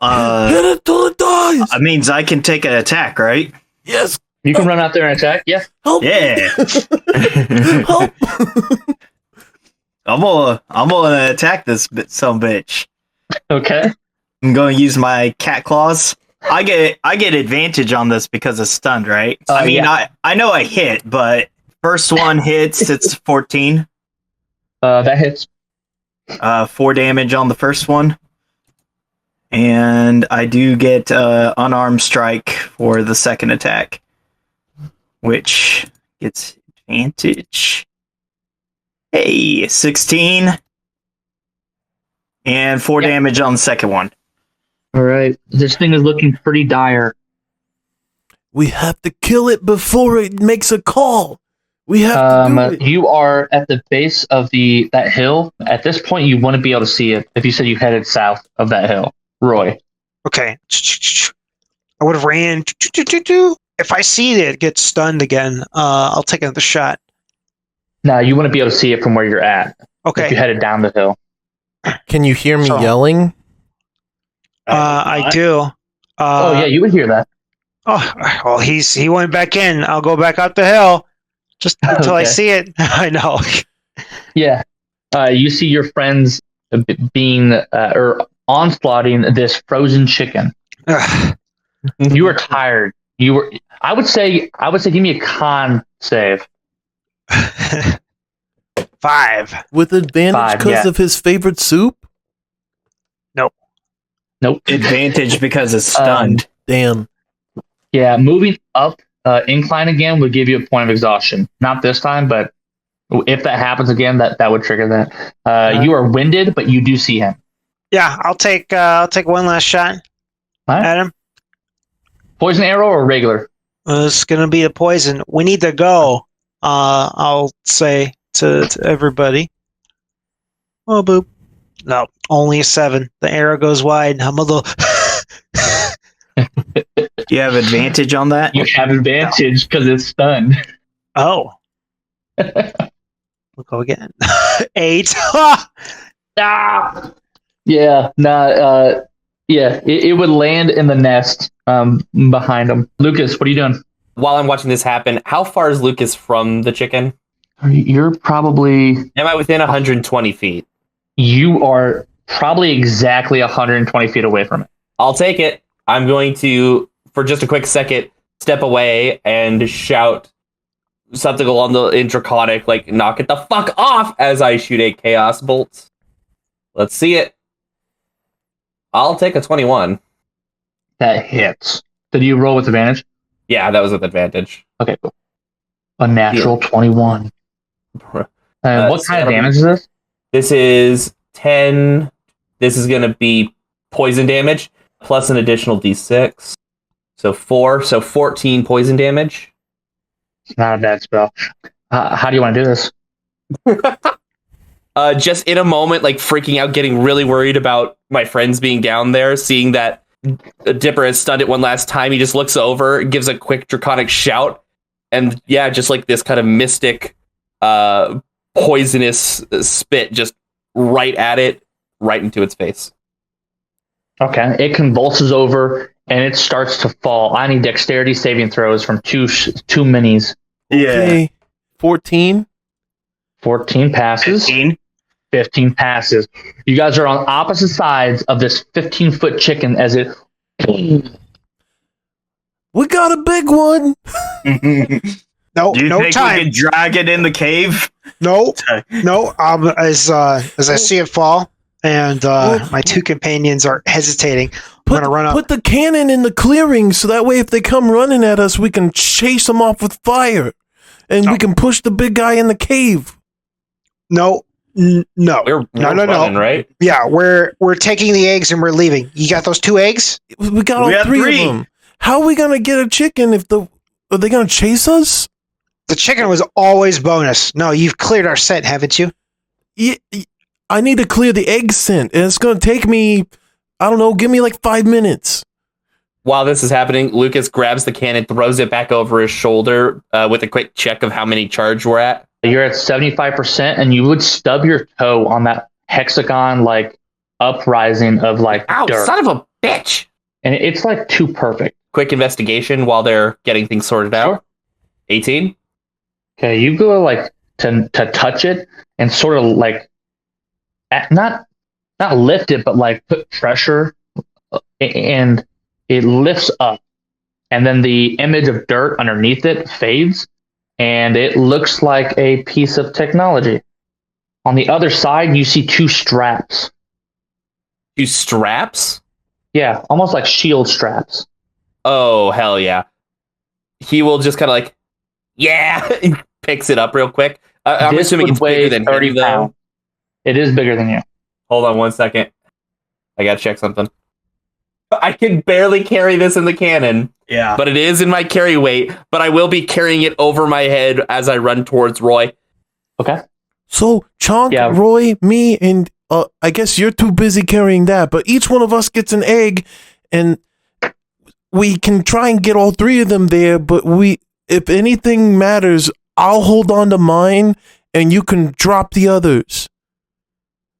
Hit it till it dies! that means I can take an attack, right? Yes! You can run out there and attack. Yeah. Help! Yeah. Help! I'm gonna attack this some bitch. Okay. I'm gonna use my cat claws. I get advantage on this because it's stunned, right? Yeah. I know I hit, but first one hits. It's 14. That hits. 4 damage on the first one, and I do get unarmed strike for the second attack, which gets advantage. Hey, 16, and 4 damage on the second one. All right. This thing is looking pretty dire. We have to kill it before it makes a call. We have to do it. You are at the base of that hill. At this point, you wouldn't be able to see it if you said you headed south of that hill. Roy. Okay. I would have ran. If I see it get stunned again, I'll take another shot. No, you wouldn't be able to see it from where you're at. If you Okay. headed down the hill. Can you hear me So- yelling? I do. Oh yeah, you would hear that. Oh, well, he went back in. I'll go back up the hill just until I Okay. see it. I know. Yeah. You see your friends being or onslaughting this frozen chicken. Ugh. You are tired. I would say give me a con save. 5. With advantage 5, because yeah. of his favorite soup? Nope. Advantage because it's stunned. Damn. Yeah, moving up incline again would give you a point of exhaustion. Not this time, but if that happens again, that would trigger that. You are winded, but you do see him. Yeah, I'll take one last shot All right. at him. Poison arrow or regular? It's gonna be a poison. We need to go. I'll say to everybody. Oh, boop. No, only a 7. The arrow goes wide. I'm a little. You have advantage on that? You have advantage because it's stunned. Oh. We'll go again. 8. Ah! Yeah, it would land in the nest behind him. Lucas, what are you doing? While I'm watching this happen, how far is Lucas from the chicken? You're probably Am I within 120 feet? you are probably exactly 120 feet away from it. I'll take it. I'm going to, for just a quick second, step away and shout something along the Draconic, like, knock it the fuck off, as I shoot a Chaos Bolt. Let's see it. I'll take a 21. That hits. Did you roll with advantage? Yeah, that was with advantage. Okay, cool. A natural 21. What kind of so damage is this? This is 10. This is going to be poison damage, plus an additional d6. So 4, so 14 poison damage. It's not a bad spell. How do you want to do this? Just in a moment, like freaking out, getting really worried about my friends being down there, seeing that Dipper has stunned it one last time. He just looks over, gives a quick draconic shout, and yeah, just like this kind of mystic, poisonous spit, just right at it, right into its face. Okay. It convulses over and it starts to fall. I need dexterity saving throws from two minis. Yeah. Okay. 14. 14 passes. 15 passes. You guys are on opposite sides of this 15-foot chicken as it. We got a big one. No, Do you no think time. we can drag it in the cave? No. As I see it fall, and my 2 companions are hesitating, I'm gonna run up. Put the cannon in the clearing so that way if they come running at us, we can chase them off with fire. And we can push the big guy in the cave. No. No. We're No. running, right? Yeah, we're taking the eggs and we're leaving. You got those 2 eggs? We got all We got 3 3. of them. How are we going to get a chicken if are they going to chase us? The chicken was always bonus. No, you've cleared our scent, haven't you? Yeah, I need to clear the egg scent, and it's going to take me, I don't know, give me like 5 minutes. While this is happening, Lucas grabs the cannon, throws it back over his shoulder with a quick check of how many charge we're at. You're at 75%, and you would stub your toe on that hexagon like uprising of like Ow, dirt. son of a bitch! And it's like too perfect. Quick investigation while they're getting things sorted out. 18. Okay, you go like to touch it and sort of like not lift it, but like put pressure, and it lifts up, and then the image of dirt underneath it fades, and it looks like a piece of technology. On the other side, you see 2 straps. 2 straps? Yeah, almost like shield straps. Oh, hell yeah. He will just kind of like, yeah, he picks it up real quick. I'm This assuming would it's bigger weigh than 30 him, though. pounds. It is bigger than you. Hold on 1 second. I gotta check something. I can barely carry this in the cannon. Yeah. But it is in my carry weight, but I will be carrying it over my head as I run towards Roy. Okay. So, Chonk, Yeah. Roy, me, and I guess you're too busy carrying that, but each one of us gets an egg, and we can try and get all 3 of them there, but if anything matters, I'll hold on to mine, and you can drop the others.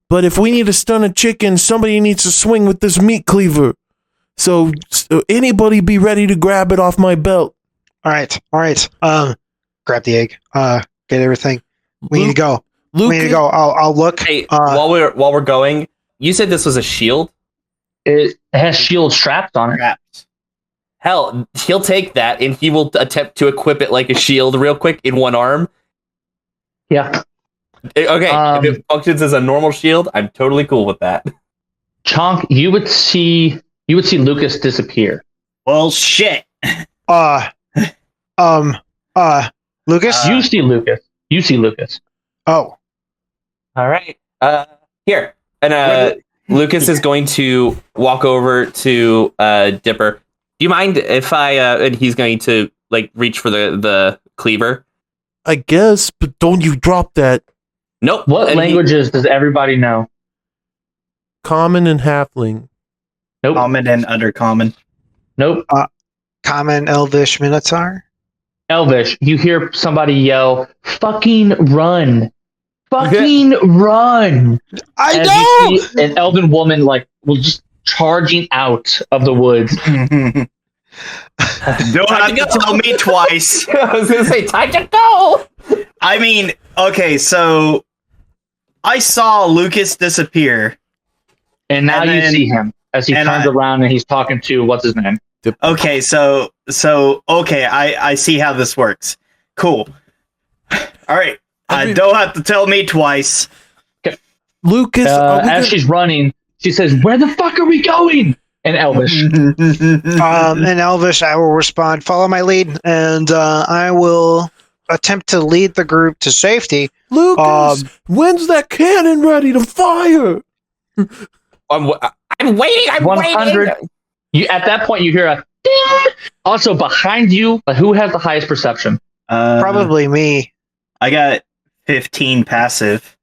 But if we need to stun a chicken, somebody needs to swing with this meat cleaver. So anybody be ready to grab it off my belt. All right. Grab the egg. Get everything. We need to go. We need to go. I'll look. Hey, while we're going, you said this was a shield? It has shield straps on it. Traps. Hell, he'll take that and he will attempt to equip it like a shield real quick in one arm. Yeah. Okay, if it functions as a normal shield, I'm totally cool with that. Chonk, you would see Lucas disappear. Well, shit. Lucas? You see Lucas. Oh. All right. Here. And Lucas is going to walk over to Dipper. Do you mind if I and he's going to like reach for the cleaver? I guess, but don't you drop that. Nope. What languages does everybody know? Common and halfling. Nope. Common and undercommon. Nope. Common, Elvish, Minotaur? Elvish. You hear somebody yell, "Fucking run! Fucking run!" I As know! you see an elven woman will just charging out of the woods. Don't have to tell me twice. I was going to say, time to go! I mean, okay, so I saw Lucas disappear. And now And you then- see him as he and turns around and he's talking to what's his name. Okay, so okay, I see how this works. Cool. All right, don't have to tell me twice. Lucas, As she's running, she says, "Where the fuck are we going?" In Elvish. In Elvish, I will respond, follow my lead, and I will attempt to lead the group to safety. Lucas, when's that cannon ready to fire? I'm waiting. I'm 100. waiting. You at that point you hear a ding. Also behind you. Who has the highest perception? Probably me. I got 15 passive.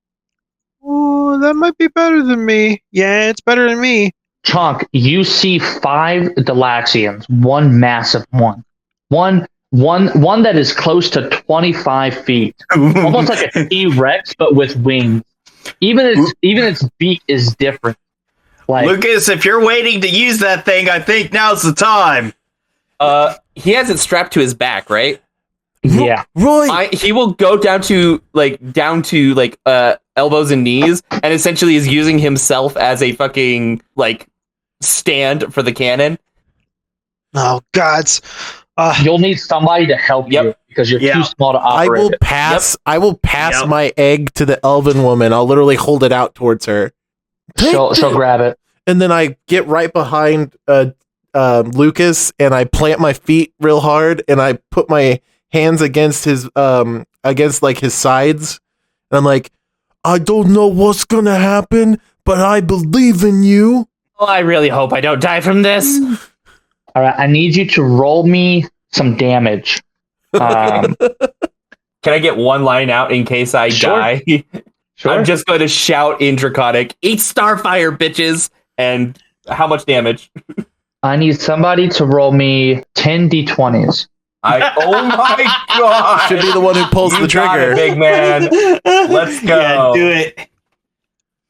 Oh, that might be better than me. Yeah, it's better than me. Chonk, you see 5 Dylaxians, one massive one. One that is close to 25 feet. Almost like a T-Rex, but with wings. Even its beak is different. Like Lucas, if you're waiting to use that thing, I think now's the time. He has it strapped to his back, right? yeah. Roy, He will go down to elbows and knees, and essentially is using himself as a fucking like stand for the cannon. Oh, gods. You'll need somebody to help you because you're Yeah. too small to I operate. will it. pass. I will pass Yep. my egg to the elven woman. I'll literally hold it out towards her. She'll grab it. And then I get right behind Lucas, and I plant my feet real hard, and I put my hands against his his sides, and I'm like, I don't know what's gonna happen, but I believe in you. Oh, I really hope I don't die from this. All right, I need you to roll me some damage. Can I get one line out in case I Sure. die? Sure. I'm just going to shout in Draconic, "Eat Starfire, bitches!" And how much damage? I need somebody to roll me 10 d20s. Oh my god! Should be the one who pulls You the got trigger. it, big man. Let's go. Yeah, do it.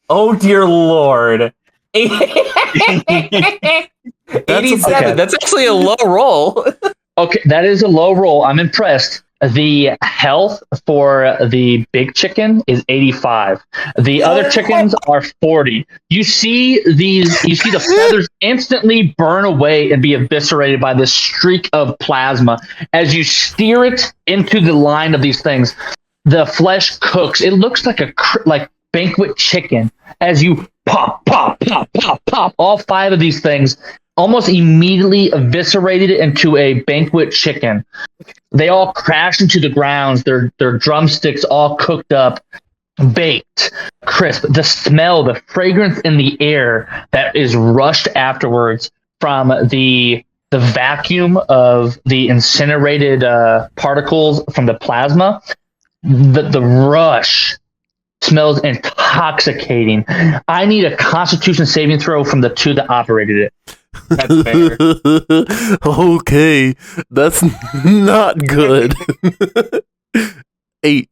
Oh dear lord. 87. okay. That's actually a low roll. Okay, that is a low roll. I'm impressed. The health for the big chicken is 85. The other chickens are 40. You see the feathers instantly burn away and be eviscerated by this streak of plasma as you steer it into the line of these things. The flesh cooks. It looks like like banquet chicken as you pop, pop, pop, pop, pop. All 5 of these things almost immediately eviscerated it into a banquet chicken. They all crash into the ground, their drumsticks all cooked up, baked, crisp. The smell, the fragrance in the air that is rushed afterwards from the vacuum of the incinerated particles from the plasma, the rush smells intoxicating. I need a Constitution saving throw from the 2 that operated it. That's fair. Okay, that's not good. 8.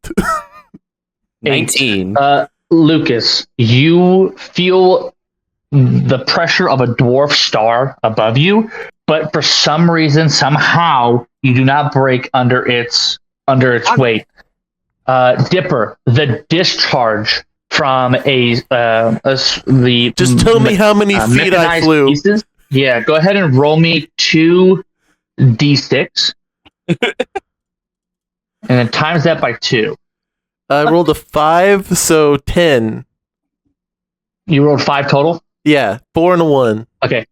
19. Lucas, you feel the pressure of a dwarf star above you, but for some reason, somehow, you do not break under its weight. Dipper, the discharge from Just tell me how many feet I flew. Pieces. Yeah, go ahead and roll me 2 d6. And then times that by 2. I rolled a 5, so 10. You rolled 5 total? Yeah, 4 and a 1. Okay.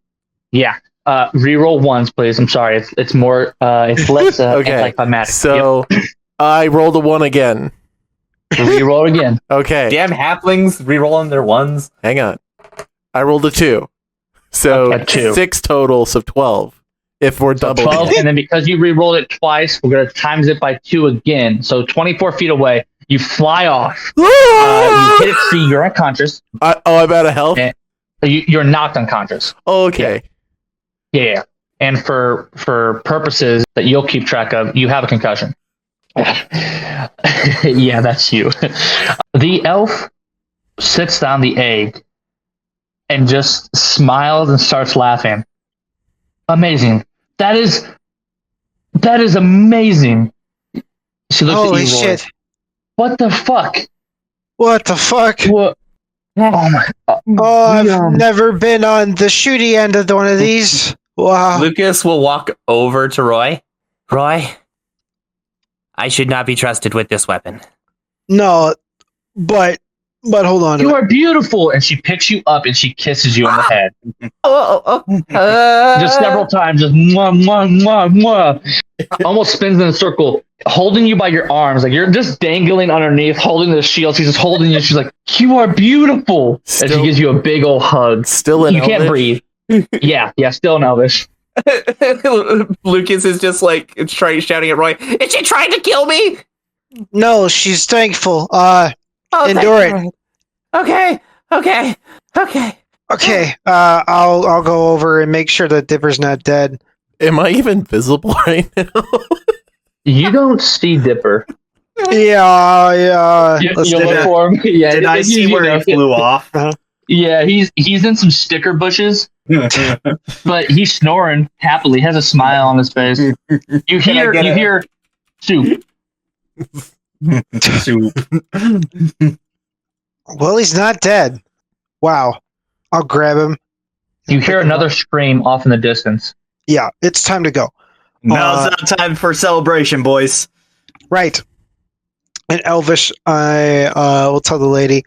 Yeah. Reroll ones, please. I'm sorry. It's more. It's less okay. like magic. So I rolled a 1 again. Reroll again. Okay. Damn halflings rerolling their ones. Hang on. I rolled a 2. So Okay, 2. 6 total, so 12. If we're double. 12, and then because you re-rolled it twice, we're going to times it by 2 again. So 24 feet away, you fly off. You hit a tree, you're unconscious. I'm out of health? You're knocked unconscious. Okay. Yeah. And for purposes that you'll keep track of, you have a concussion. Yeah, that's you. The elf sits down the egg and just smiles and starts laughing. Amazing. That is amazing. She looks Holy at you, Roy. shit. What the fuck? What the fuck? What? Oh my. Oh, I've never been on the shooty end of one of these. Wow. Lucas will walk over to Roy. Roy, I should not be trusted with this weapon. No, but hold on. You are beautiful, and she picks you up and she kisses you on the head. Just several times, just mwah, mwah, mwah, mwah. Almost spins in a circle, holding you by your arms, like you're just dangling underneath, holding the shield. She's just holding you. She's like, "You are beautiful," and she gives you a big old hug. Still in You can't breathe. Yeah, still in Elvish. Lucas is just like shouting at Roy. Is she trying to kill me? No, she's thankful. Endure it. Okay. Okay. I'll go over and make sure that Dipper's not dead. Am I even visible right now? You don't see Dipper. Yeah. You Let's do look that. for him. Yeah, Did I see where he flew off? Yeah, he's in some sticker bushes, but he's snoring happily. Has a smile on his face. You hear soup. Soup. Well, he's not dead. Wow. I'll grab him. You hear another scream off in the distance. Yeah, it's time to go. Now's not time for celebration, boys. Right. In Elvish, I will tell the lady,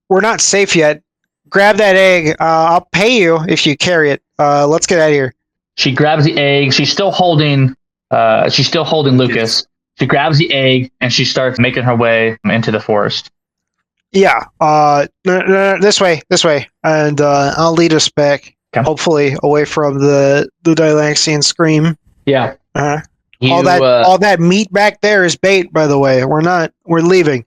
we're not safe yet. Grab that egg. I'll pay you if you carry it. Let's get out of here. She grabs the egg. She's still holding Lucas. She grabs the egg and she starts making her way into the forest. Yeah. No, this way. And I'll lead us back. Okay. Hopefully away from the Dylaxian scream. Yeah. All that meat back there is bait, by the way. We're leaving.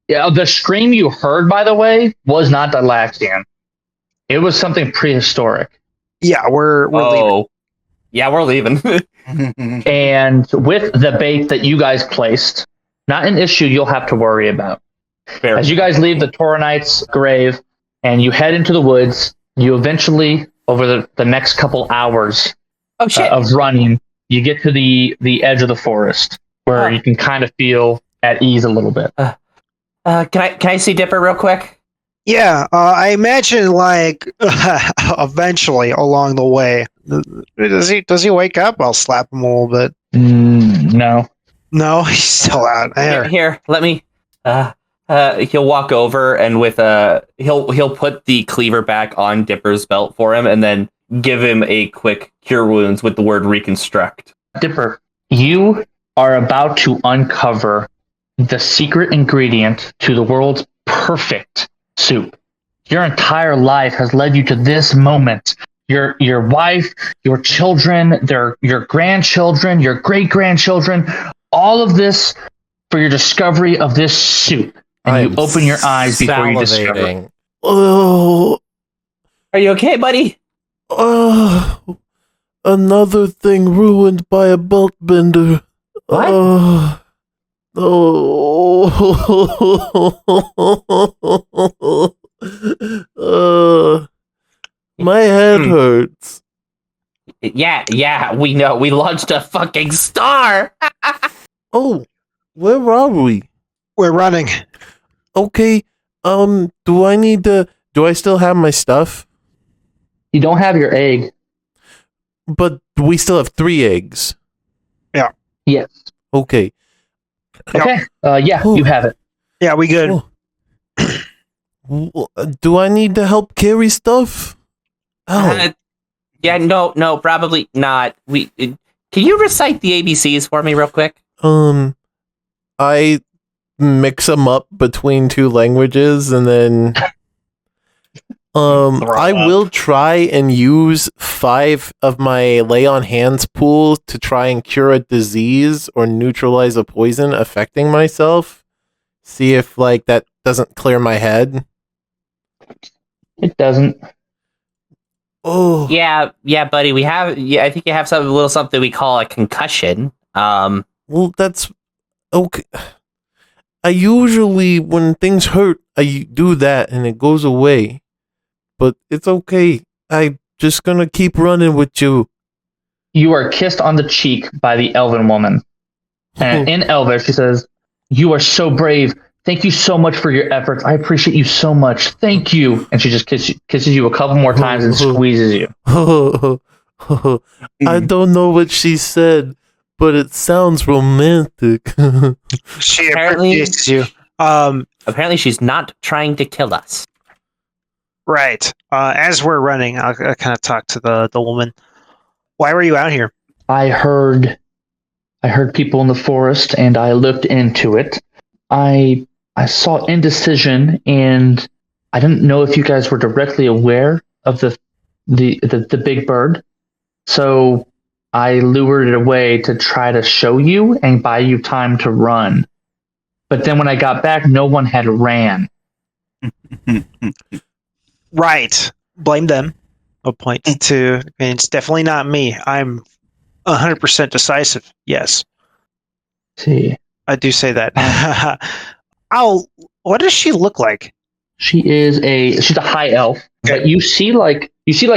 Yeah, the scream you heard, by the way, was not Dylaxian. It was something prehistoric. Yeah, we're leaving. Yeah, we're leaving. And with the bait that you guys placed, not an issue you'll have to worry about. Fair. As you guys leave the Tauronite's grave and you head into the woods, you eventually, over the next couple hours of running, you get to the edge of the forest. where Oh. you can kind of feel at ease a little bit. Can I see Dipper real quick? Yeah, I imagine like eventually along the way, does he wake up? I'll slap him a little bit. No. No, he's still out there. Here, let me. He'll walk over and with he'll put the cleaver back on Dipper's belt for him, and then give him a quick cure wounds with the word reconstruct. Dipper, you are about to uncover the secret ingredient to the world's perfect soup. Your entire life has led you to this moment. Your wife, your children, your grandchildren, your great-grandchildren, all of this for your discovery of this soup. And you open your eyes before you discover it. Oh, Are you okay, buddy? another thing ruined by a belt bender. What? My head hurts. Yeah, we know. We launched a fucking star. Oh, where are we? We're running. Okay, do I still have my stuff? You don't have your egg. But we still have 3 eggs. Yes. Okay. Okay. Yeah, Ooh. you have it. Yeah, we good. Do I need to help carry stuff? Oh, Yeah, no, probably not. Can you recite the ABCs for me real quick? I mix them up between 2 languages and then I will try and use 5 of my lay on hands pool to try and cure a disease or neutralize a poison affecting myself. See if like that doesn't clear my head. It doesn't. Oh. Yeah, buddy. I think you have a little something we call a concussion. Well, that's okay. I usually, when things hurt, I do that and it goes away. But it's okay. I'm just gonna keep running with you. You are kissed on the cheek by the elven woman. And in Elvish, she says, "You are so brave. Thank you so much for your efforts. I appreciate you so much. Thank you." And she just kisses you a couple more times and squeezes you. I don't know what she said, but it sounds romantic. She Apparently- appreciates you. Apparently, she's not trying to kill us. Right. As we're running, I'll kind of talk to the woman. Why were you out here? I heard people in the forest, and I looked into it. I saw indecision, and I didn't know if you guys were directly aware of the big bird. So I lured it away to try to show you and buy you time to run. But then when I got back, no one had ran. Right. Blame them. I'll point to. I mean, it's definitely not me. I'm 100% decisive. Yes, See, I do say that. What does she look like? she's a high elf, Okay. but you see like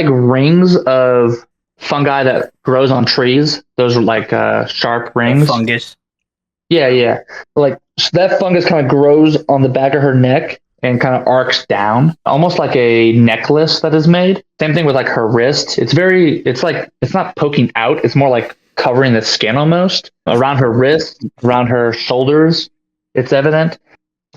rings of fungi that grows on trees. Those are like sharp rings. Fungus. Yeah. Like that fungus kind of grows on the back of her neck and kind of arcs down, almost like a necklace that is made. Same thing with like her wrist. It's not poking out. It's more like covering the skin almost around her wrist, around her shoulders. It's evident.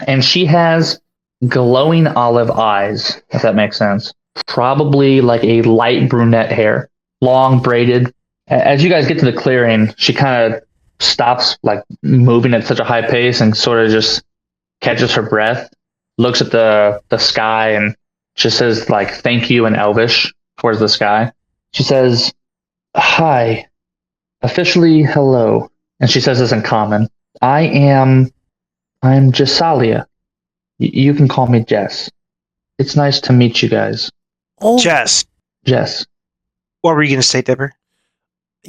And she has glowing olive eyes, if that makes sense. Probably like a light brunette hair, long braided. As you guys get to the clearing, she kind of stops like moving at such a high pace and sort of just catches her breath, looks at the sky and just says like thank you in Elvish towards the sky. She says, "Hi, officially hello." And she says this in common. I'm Jessalia. You can call me Jess. It's nice to meet you guys. Oh, Jess. Jess. What were you going to say, Dipper?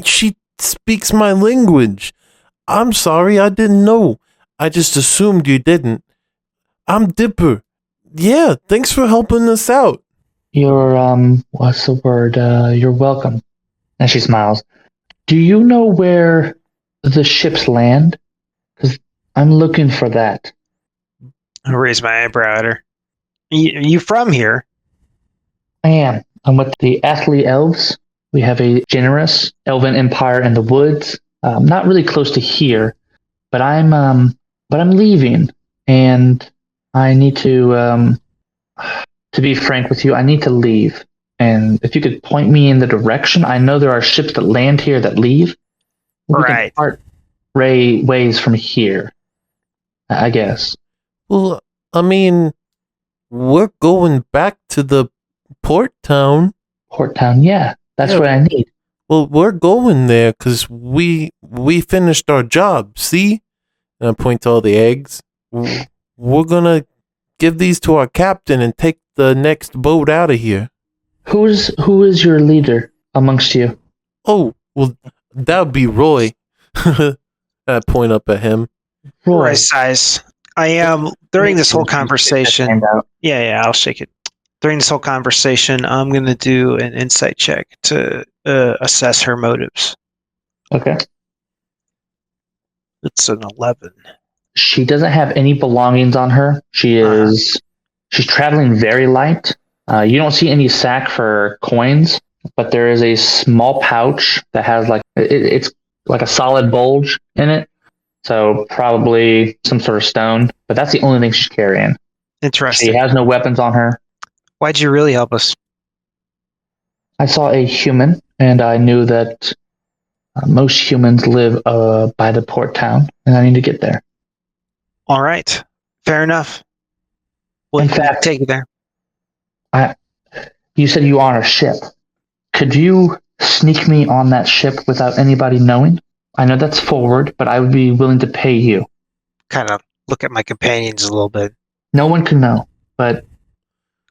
she speaks my language. I'm sorry, I didn't know. I just assumed you didn't. I'm Dipper. Yeah, thanks for helping us out. You're what's the word? You're welcome. And she smiles. Do you know where the ships land? I'm looking for that. I raise my eyebrow at her. You from here? I am. I'm with the Athlete Elves. We have a generous elven empire in the woods. Not really close to here, but I'm leaving, and I need to be frank with you, I need to leave. And if you could point me in the direction, I know there are ships that land here that leave. We Right. can part ways from here, I guess. Well, I mean, we're going back to the port town. Port town, yeah. That's Yeah. what I need. Well, we're going there because we finished our job. See, and I point to all the eggs. We're gonna give these to our captain and take the next boat out of here. Who is your leader amongst you? Oh, well, that would be Roy. I point up at him. Roy size. I am during this whole conversation. Hand out. Yeah, I'll shake it. During this whole conversation, I'm going to do an insight check to assess her motives. Okay. It's an 11. She doesn't have any belongings on her. She's traveling very light. You don't see any sack for coins, but there is a small pouch that has it's like a solid bulge in it. So probably some sort of stone, but that's the only thing she's carrying. Interesting. She has no weapons on her. Why'd you really help us? I saw a human, and I knew that most humans live by the port town, and I need to get there. All right. Fair enough. We'll In fact- take it there. You said you are on a ship. Could you sneak me on that ship without anybody knowing? I know that's forward, but I would be willing to pay you. Kind of look at my companions a little bit. No one can know, but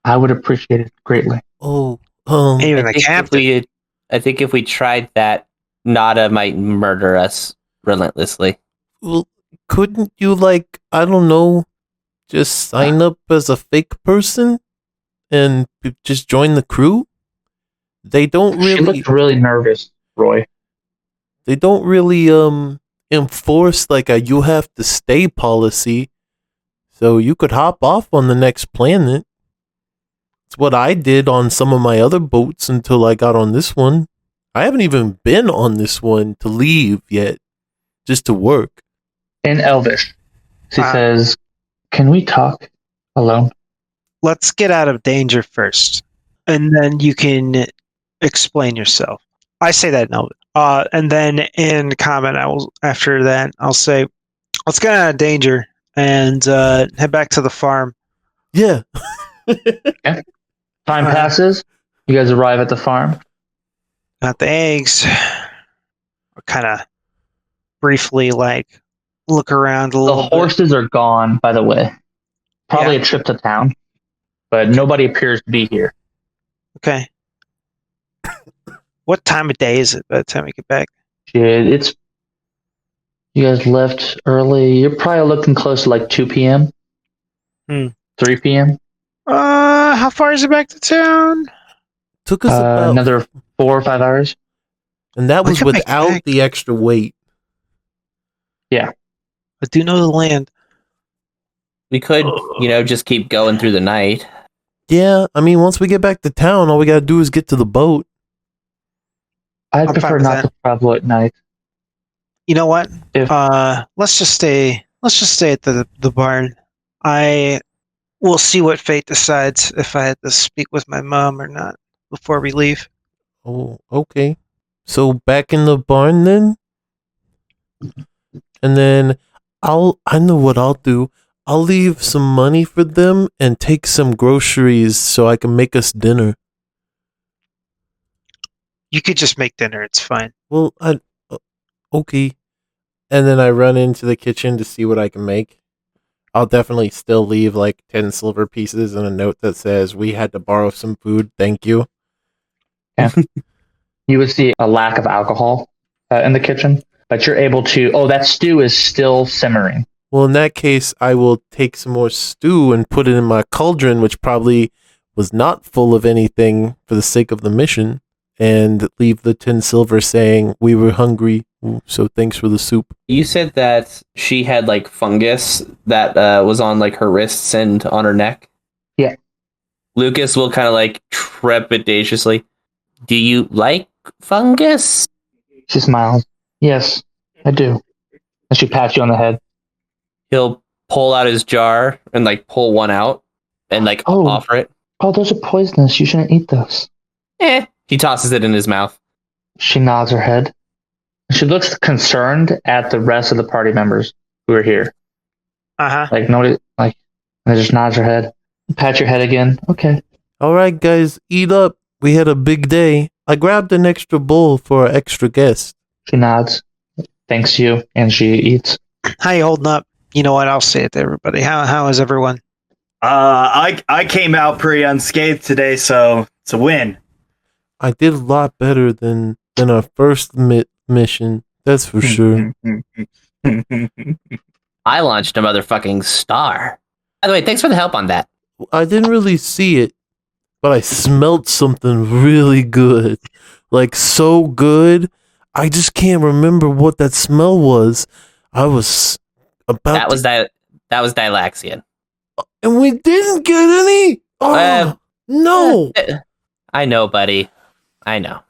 I would appreciate it greatly. Oh, Even the captain. I think if we tried that, Nada might murder us relentlessly. well, couldn't you, like, I don't know, just sign up as a fake person and just join the crew? They don't She really. looked really nervous, Roy. They don't really enforce like a you have to stay policy, so you could hop off on the next planet. It's what I did on some of my other boats until I got on this one. I haven't even been on this one to leave yet, just to work. In Elvish, she says, "Can we talk alone?" Let's get out of danger first, and then you can explain yourself. I say that now. And then in comment, after that, I'll say, let's get out of danger and head back to the farm. Yeah. Time passes. You guys arrive at the farm. Got the eggs. Kind of briefly, look around a The little bit. horses are gone, by the way. Probably Yeah. a trip to town, but nobody appears to be here. Okay. What time of day is it by the time we get back? Shit, you guys left early. You're probably looking close to like 2 p.m. 3 p.m. How far is it back to town? Took us about Another 4 or 5 hours. and that We was could make it without back. the extra weight. I do know the land. We could, just keep going through the night. Yeah, I mean, once we get back to town, all we gotta do is get to the boat. I'd I'm prefer fine with not that. to travel at night. You know what? If- Let's just stay at the barn. I will see what fate decides if I had to speak with my mom or not before we leave. Oh, okay. So back in the barn then? And then I know what I'll do. I'll leave some money for them and take some groceries so I can make us dinner. You could just make dinner. It's fine. Well, okay. And then I run into the kitchen to see what I can make. I'll definitely still leave like 10 silver pieces and a note that says, "We had to borrow some food. Thank you." You would see a lack of alcohol in the kitchen, but you're able to. Oh, that stew is still simmering. Well, in that case, I will take some more stew and put it in my cauldron, which probably was not full of anything for the sake of the mission. and leave the 10 silver saying we were hungry, so thanks for the soup. You said that she had like fungus that was on like her wrists and on her neck. Yeah. Lucas will kind of like trepidatiously. Do you like fungus? She smiles. Yes, I do. And she pats you on the head. He'll pull out his jar and like pull one out and like offer it. Oh, those are poisonous. You shouldn't eat those. He tosses it in his mouth. She nods her head. She looks concerned at the rest of the party members who are here. Like nobody, like, and just nods her head. Pat your head again. Okay. All right, guys, eat up. We had a big day. I grabbed an extra bowl for our extra guest. She nods, thanks you, and she eats. How you holding up? You know what? I'll say it to everybody. How is everyone? I came out pretty unscathed today, so it's a win. I did a lot better than our first mission. That's for sure. I launched a motherfucking star. By the way, thanks for the help on that. I didn't really see it, but I smelled something really good. Like, so good. I just can't remember what that smell was. I was about that was Dylaxian. And we didn't get any? Oh, no. I know, buddy. I know.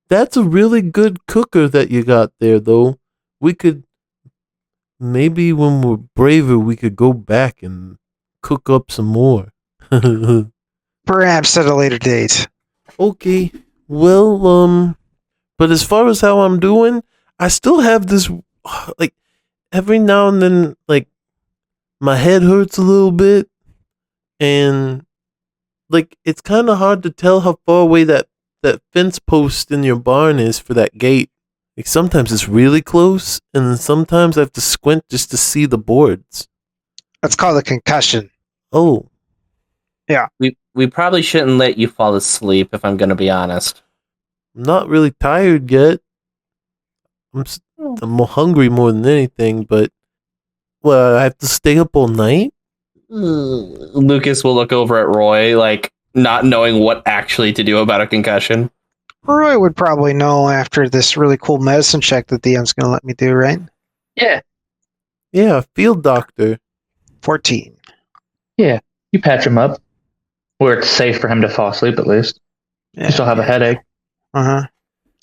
That's a really good cooker that you got there, though. We could, maybe when we're braver, we could go back and cook up some more. Perhaps at a later date. Okay. Well, but as far as how I'm doing, I still have this, like, every now and then, like, my head hurts a little bit, and, like, it's kind of hard to tell how far away that fence post in your barn is for that gate. Like, sometimes it's really close, and then sometimes I have to squint just to see the boards. That's called a concussion. Oh. Yeah. We probably shouldn't let you fall asleep, if I'm going to be honest. I'm not really tired yet. I'm hungry more than anything, but well, I have to stay up all night? Lucas will look over at Roy, like, not knowing what actually to do about a concussion. Roy would probably know after this really cool medicine check that DM's going to let me do, right? Yeah. Yeah, field doctor. 14. Yeah. You patch him up. Where it's safe for him to fall asleep, at least. Yeah. You still have a headache. Uh-huh.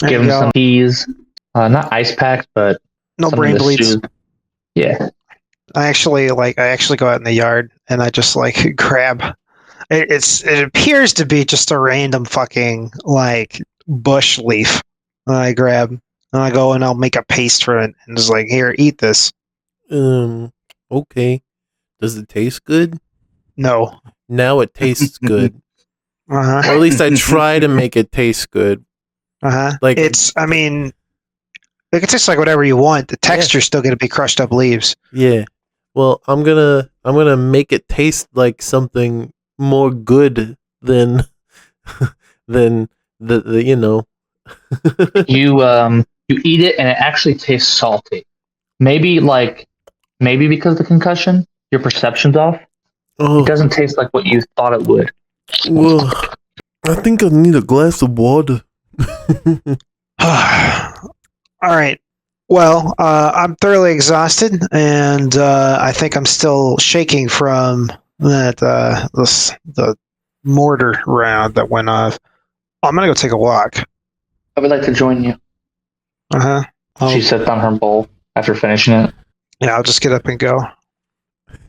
Give him some teas. Not ice packs, but no brain bleeds. Yeah. I actually go out in the yard and I just like grab. It appears to be just a random fucking like bush leaf. And I grab and I go and I'll make a paste for it and just like, here, eat this. Okay. Does it taste good? No. Now it tastes good. Uh-huh. Or at least I try to make it taste good. Uh-huh. Like, I mean, it can taste like whatever you want. The texture's still going to be crushed up leaves. Yeah. Well, I'm gonna make it taste like something more good than the you know. You eat it and it actually tastes salty. Maybe because of the concussion, your perception's off. Oh. It doesn't taste like what you thought it would. Well, I think I need a glass of water. All right. Well, I'm thoroughly exhausted, and I think I'm still shaking from the mortar round that went off. I'm gonna go take a walk. I would like to join you. She sits on her bowl after finishing it. Yeah, I'll just get up and go.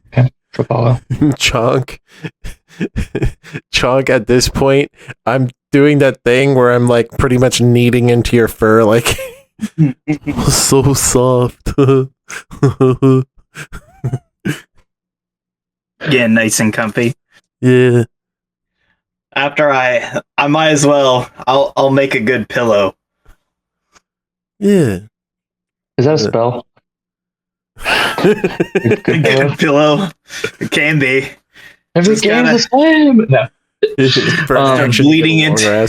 Okay, follow. Chonk, at this point, I'm doing that thing where I'm like pretty much kneading into your fur, like so soft. Getting nice and comfy. Yeah. After I might as well. I'll make a good pillow. Yeah. Is that a spell? Good pillow. It can be. Every game's the same. No. I'm bleeding into.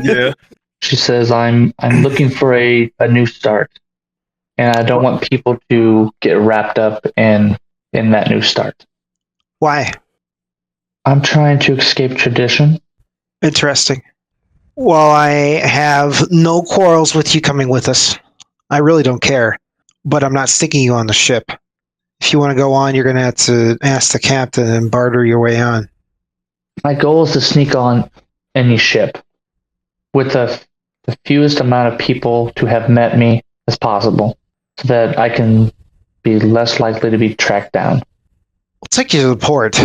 Yeah. She says, "I'm looking for a new start, and I don't want people to get wrapped up in that new start. Why? I'm trying to escape tradition. Interesting. Well, I have no quarrels with you coming with us. I really don't care. But I'm not sticking you on the ship. If you want to go on, you're going to have to ask the captain and barter your way on. My goal is to sneak on any ship with the fewest amount of people to have met me as possible, so that I can be less likely to be tracked down. We'll take you to the port,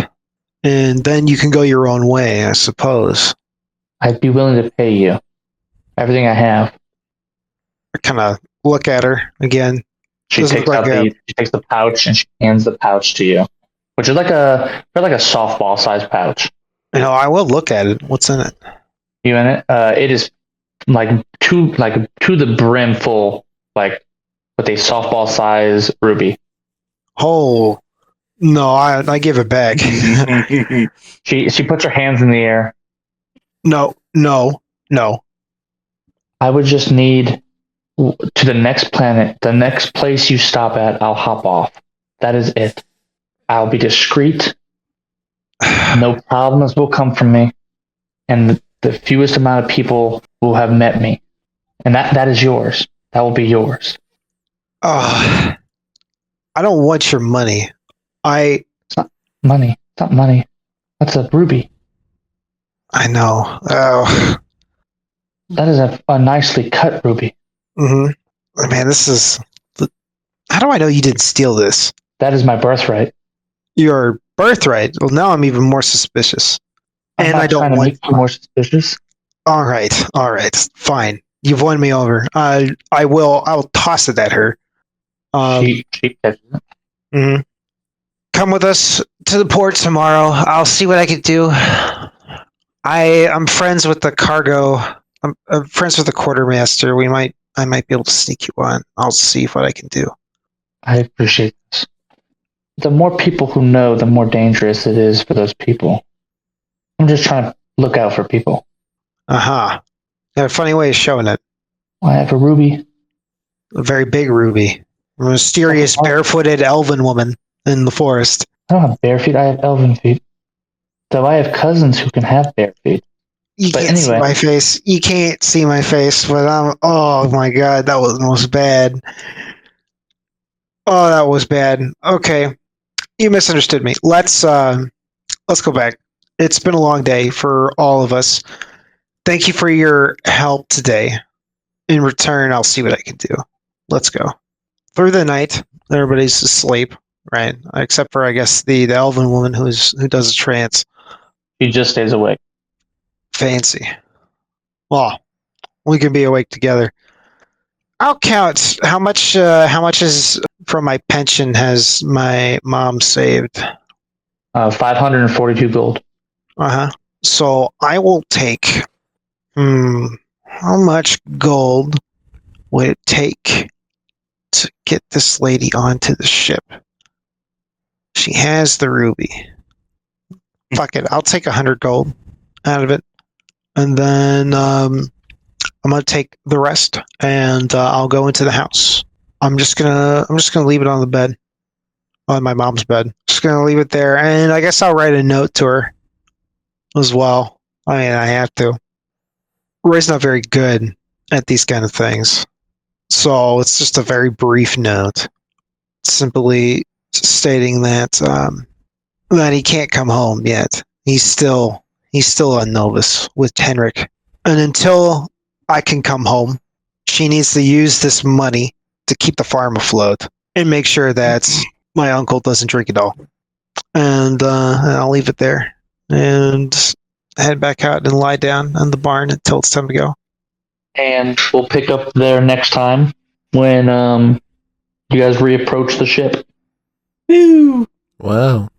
and then you can go your own way, I suppose. I'd be willing to pay you everything I have. I kind of look at her again. She Doesn't takes look out like she takes the pouch and she hands the pouch to you, which is like a softball sized pouch. I will look at it. What's in it? You in it? It is to the brim full, like with a softball size ruby. Oh, no, I give it back. She puts her hands in the air. No. I would just need to the next planet, the next place you stop at, I'll hop off. That is it. I'll be discreet. No problems will come from me. And the fewest amount of people will have met me. And that is yours. That will be yours. I don't want your money. It's not money. It's not money. That's a ruby. I know. Oh. That is a nicely cut ruby. Mm-hmm. Man, this is... How do I know you didn't steal this? That is my birthright. Your birthright? Well, now I'm even more suspicious. I'm not trying to make you more suspicious. All right. Fine. You've won me over. I'll toss it at her. She catches it. Mm-hmm. Come with us to the port tomorrow. I'll see what I can do. I'm friends with the cargo. I'm friends with the quartermaster. I might be able to sneak you on. I'll see what I can do. I appreciate this. The more people who know, the more dangerous it is for those people. I'm just trying to look out for people. Uh-huh. Got a funny way of showing it. I have a ruby. A very big ruby. A mysterious, barefooted elven woman in the forest. I don't have bare feet, I have elven feet. Though I have cousins who can have bare feet. You can't see my face. You can't see my face, but oh my god, that was bad. Oh, that was bad. Okay. You misunderstood me. Let's go back. It's been a long day for all of us. Thank you for your help today. In return, I'll see what I can do. Let's go. Through the night, everybody's asleep, right? Except for, I guess, the elven woman who does a trance. She just stays awake. Fancy. Well, we can be awake together. I'll count how much is from my pension has my mom saved. 542 gold. Uh-huh. So I will take how much gold would it take to get this lady onto the ship? She has the ruby. Fuck it, I'll take 100 gold out of it. And then I'm gonna take the rest and I'll go into the house. I'm just gonna leave it on the bed. On my mom's bed. Just gonna leave it there, and I guess I'll write a note to her as well. I mean, I have to. Roy's not very good at these kind of things, so it's just a very brief note, simply stating that that he can't come home yet. He's still a novice with Tenric, and until I can come home, she needs to use this money to keep the farm afloat and make sure that my uncle doesn't drink it all. And I'll leave it there and head back out and lie down in the barn until it's time to go. And we'll pick up there next time when you guys reapproach the ship. Wow.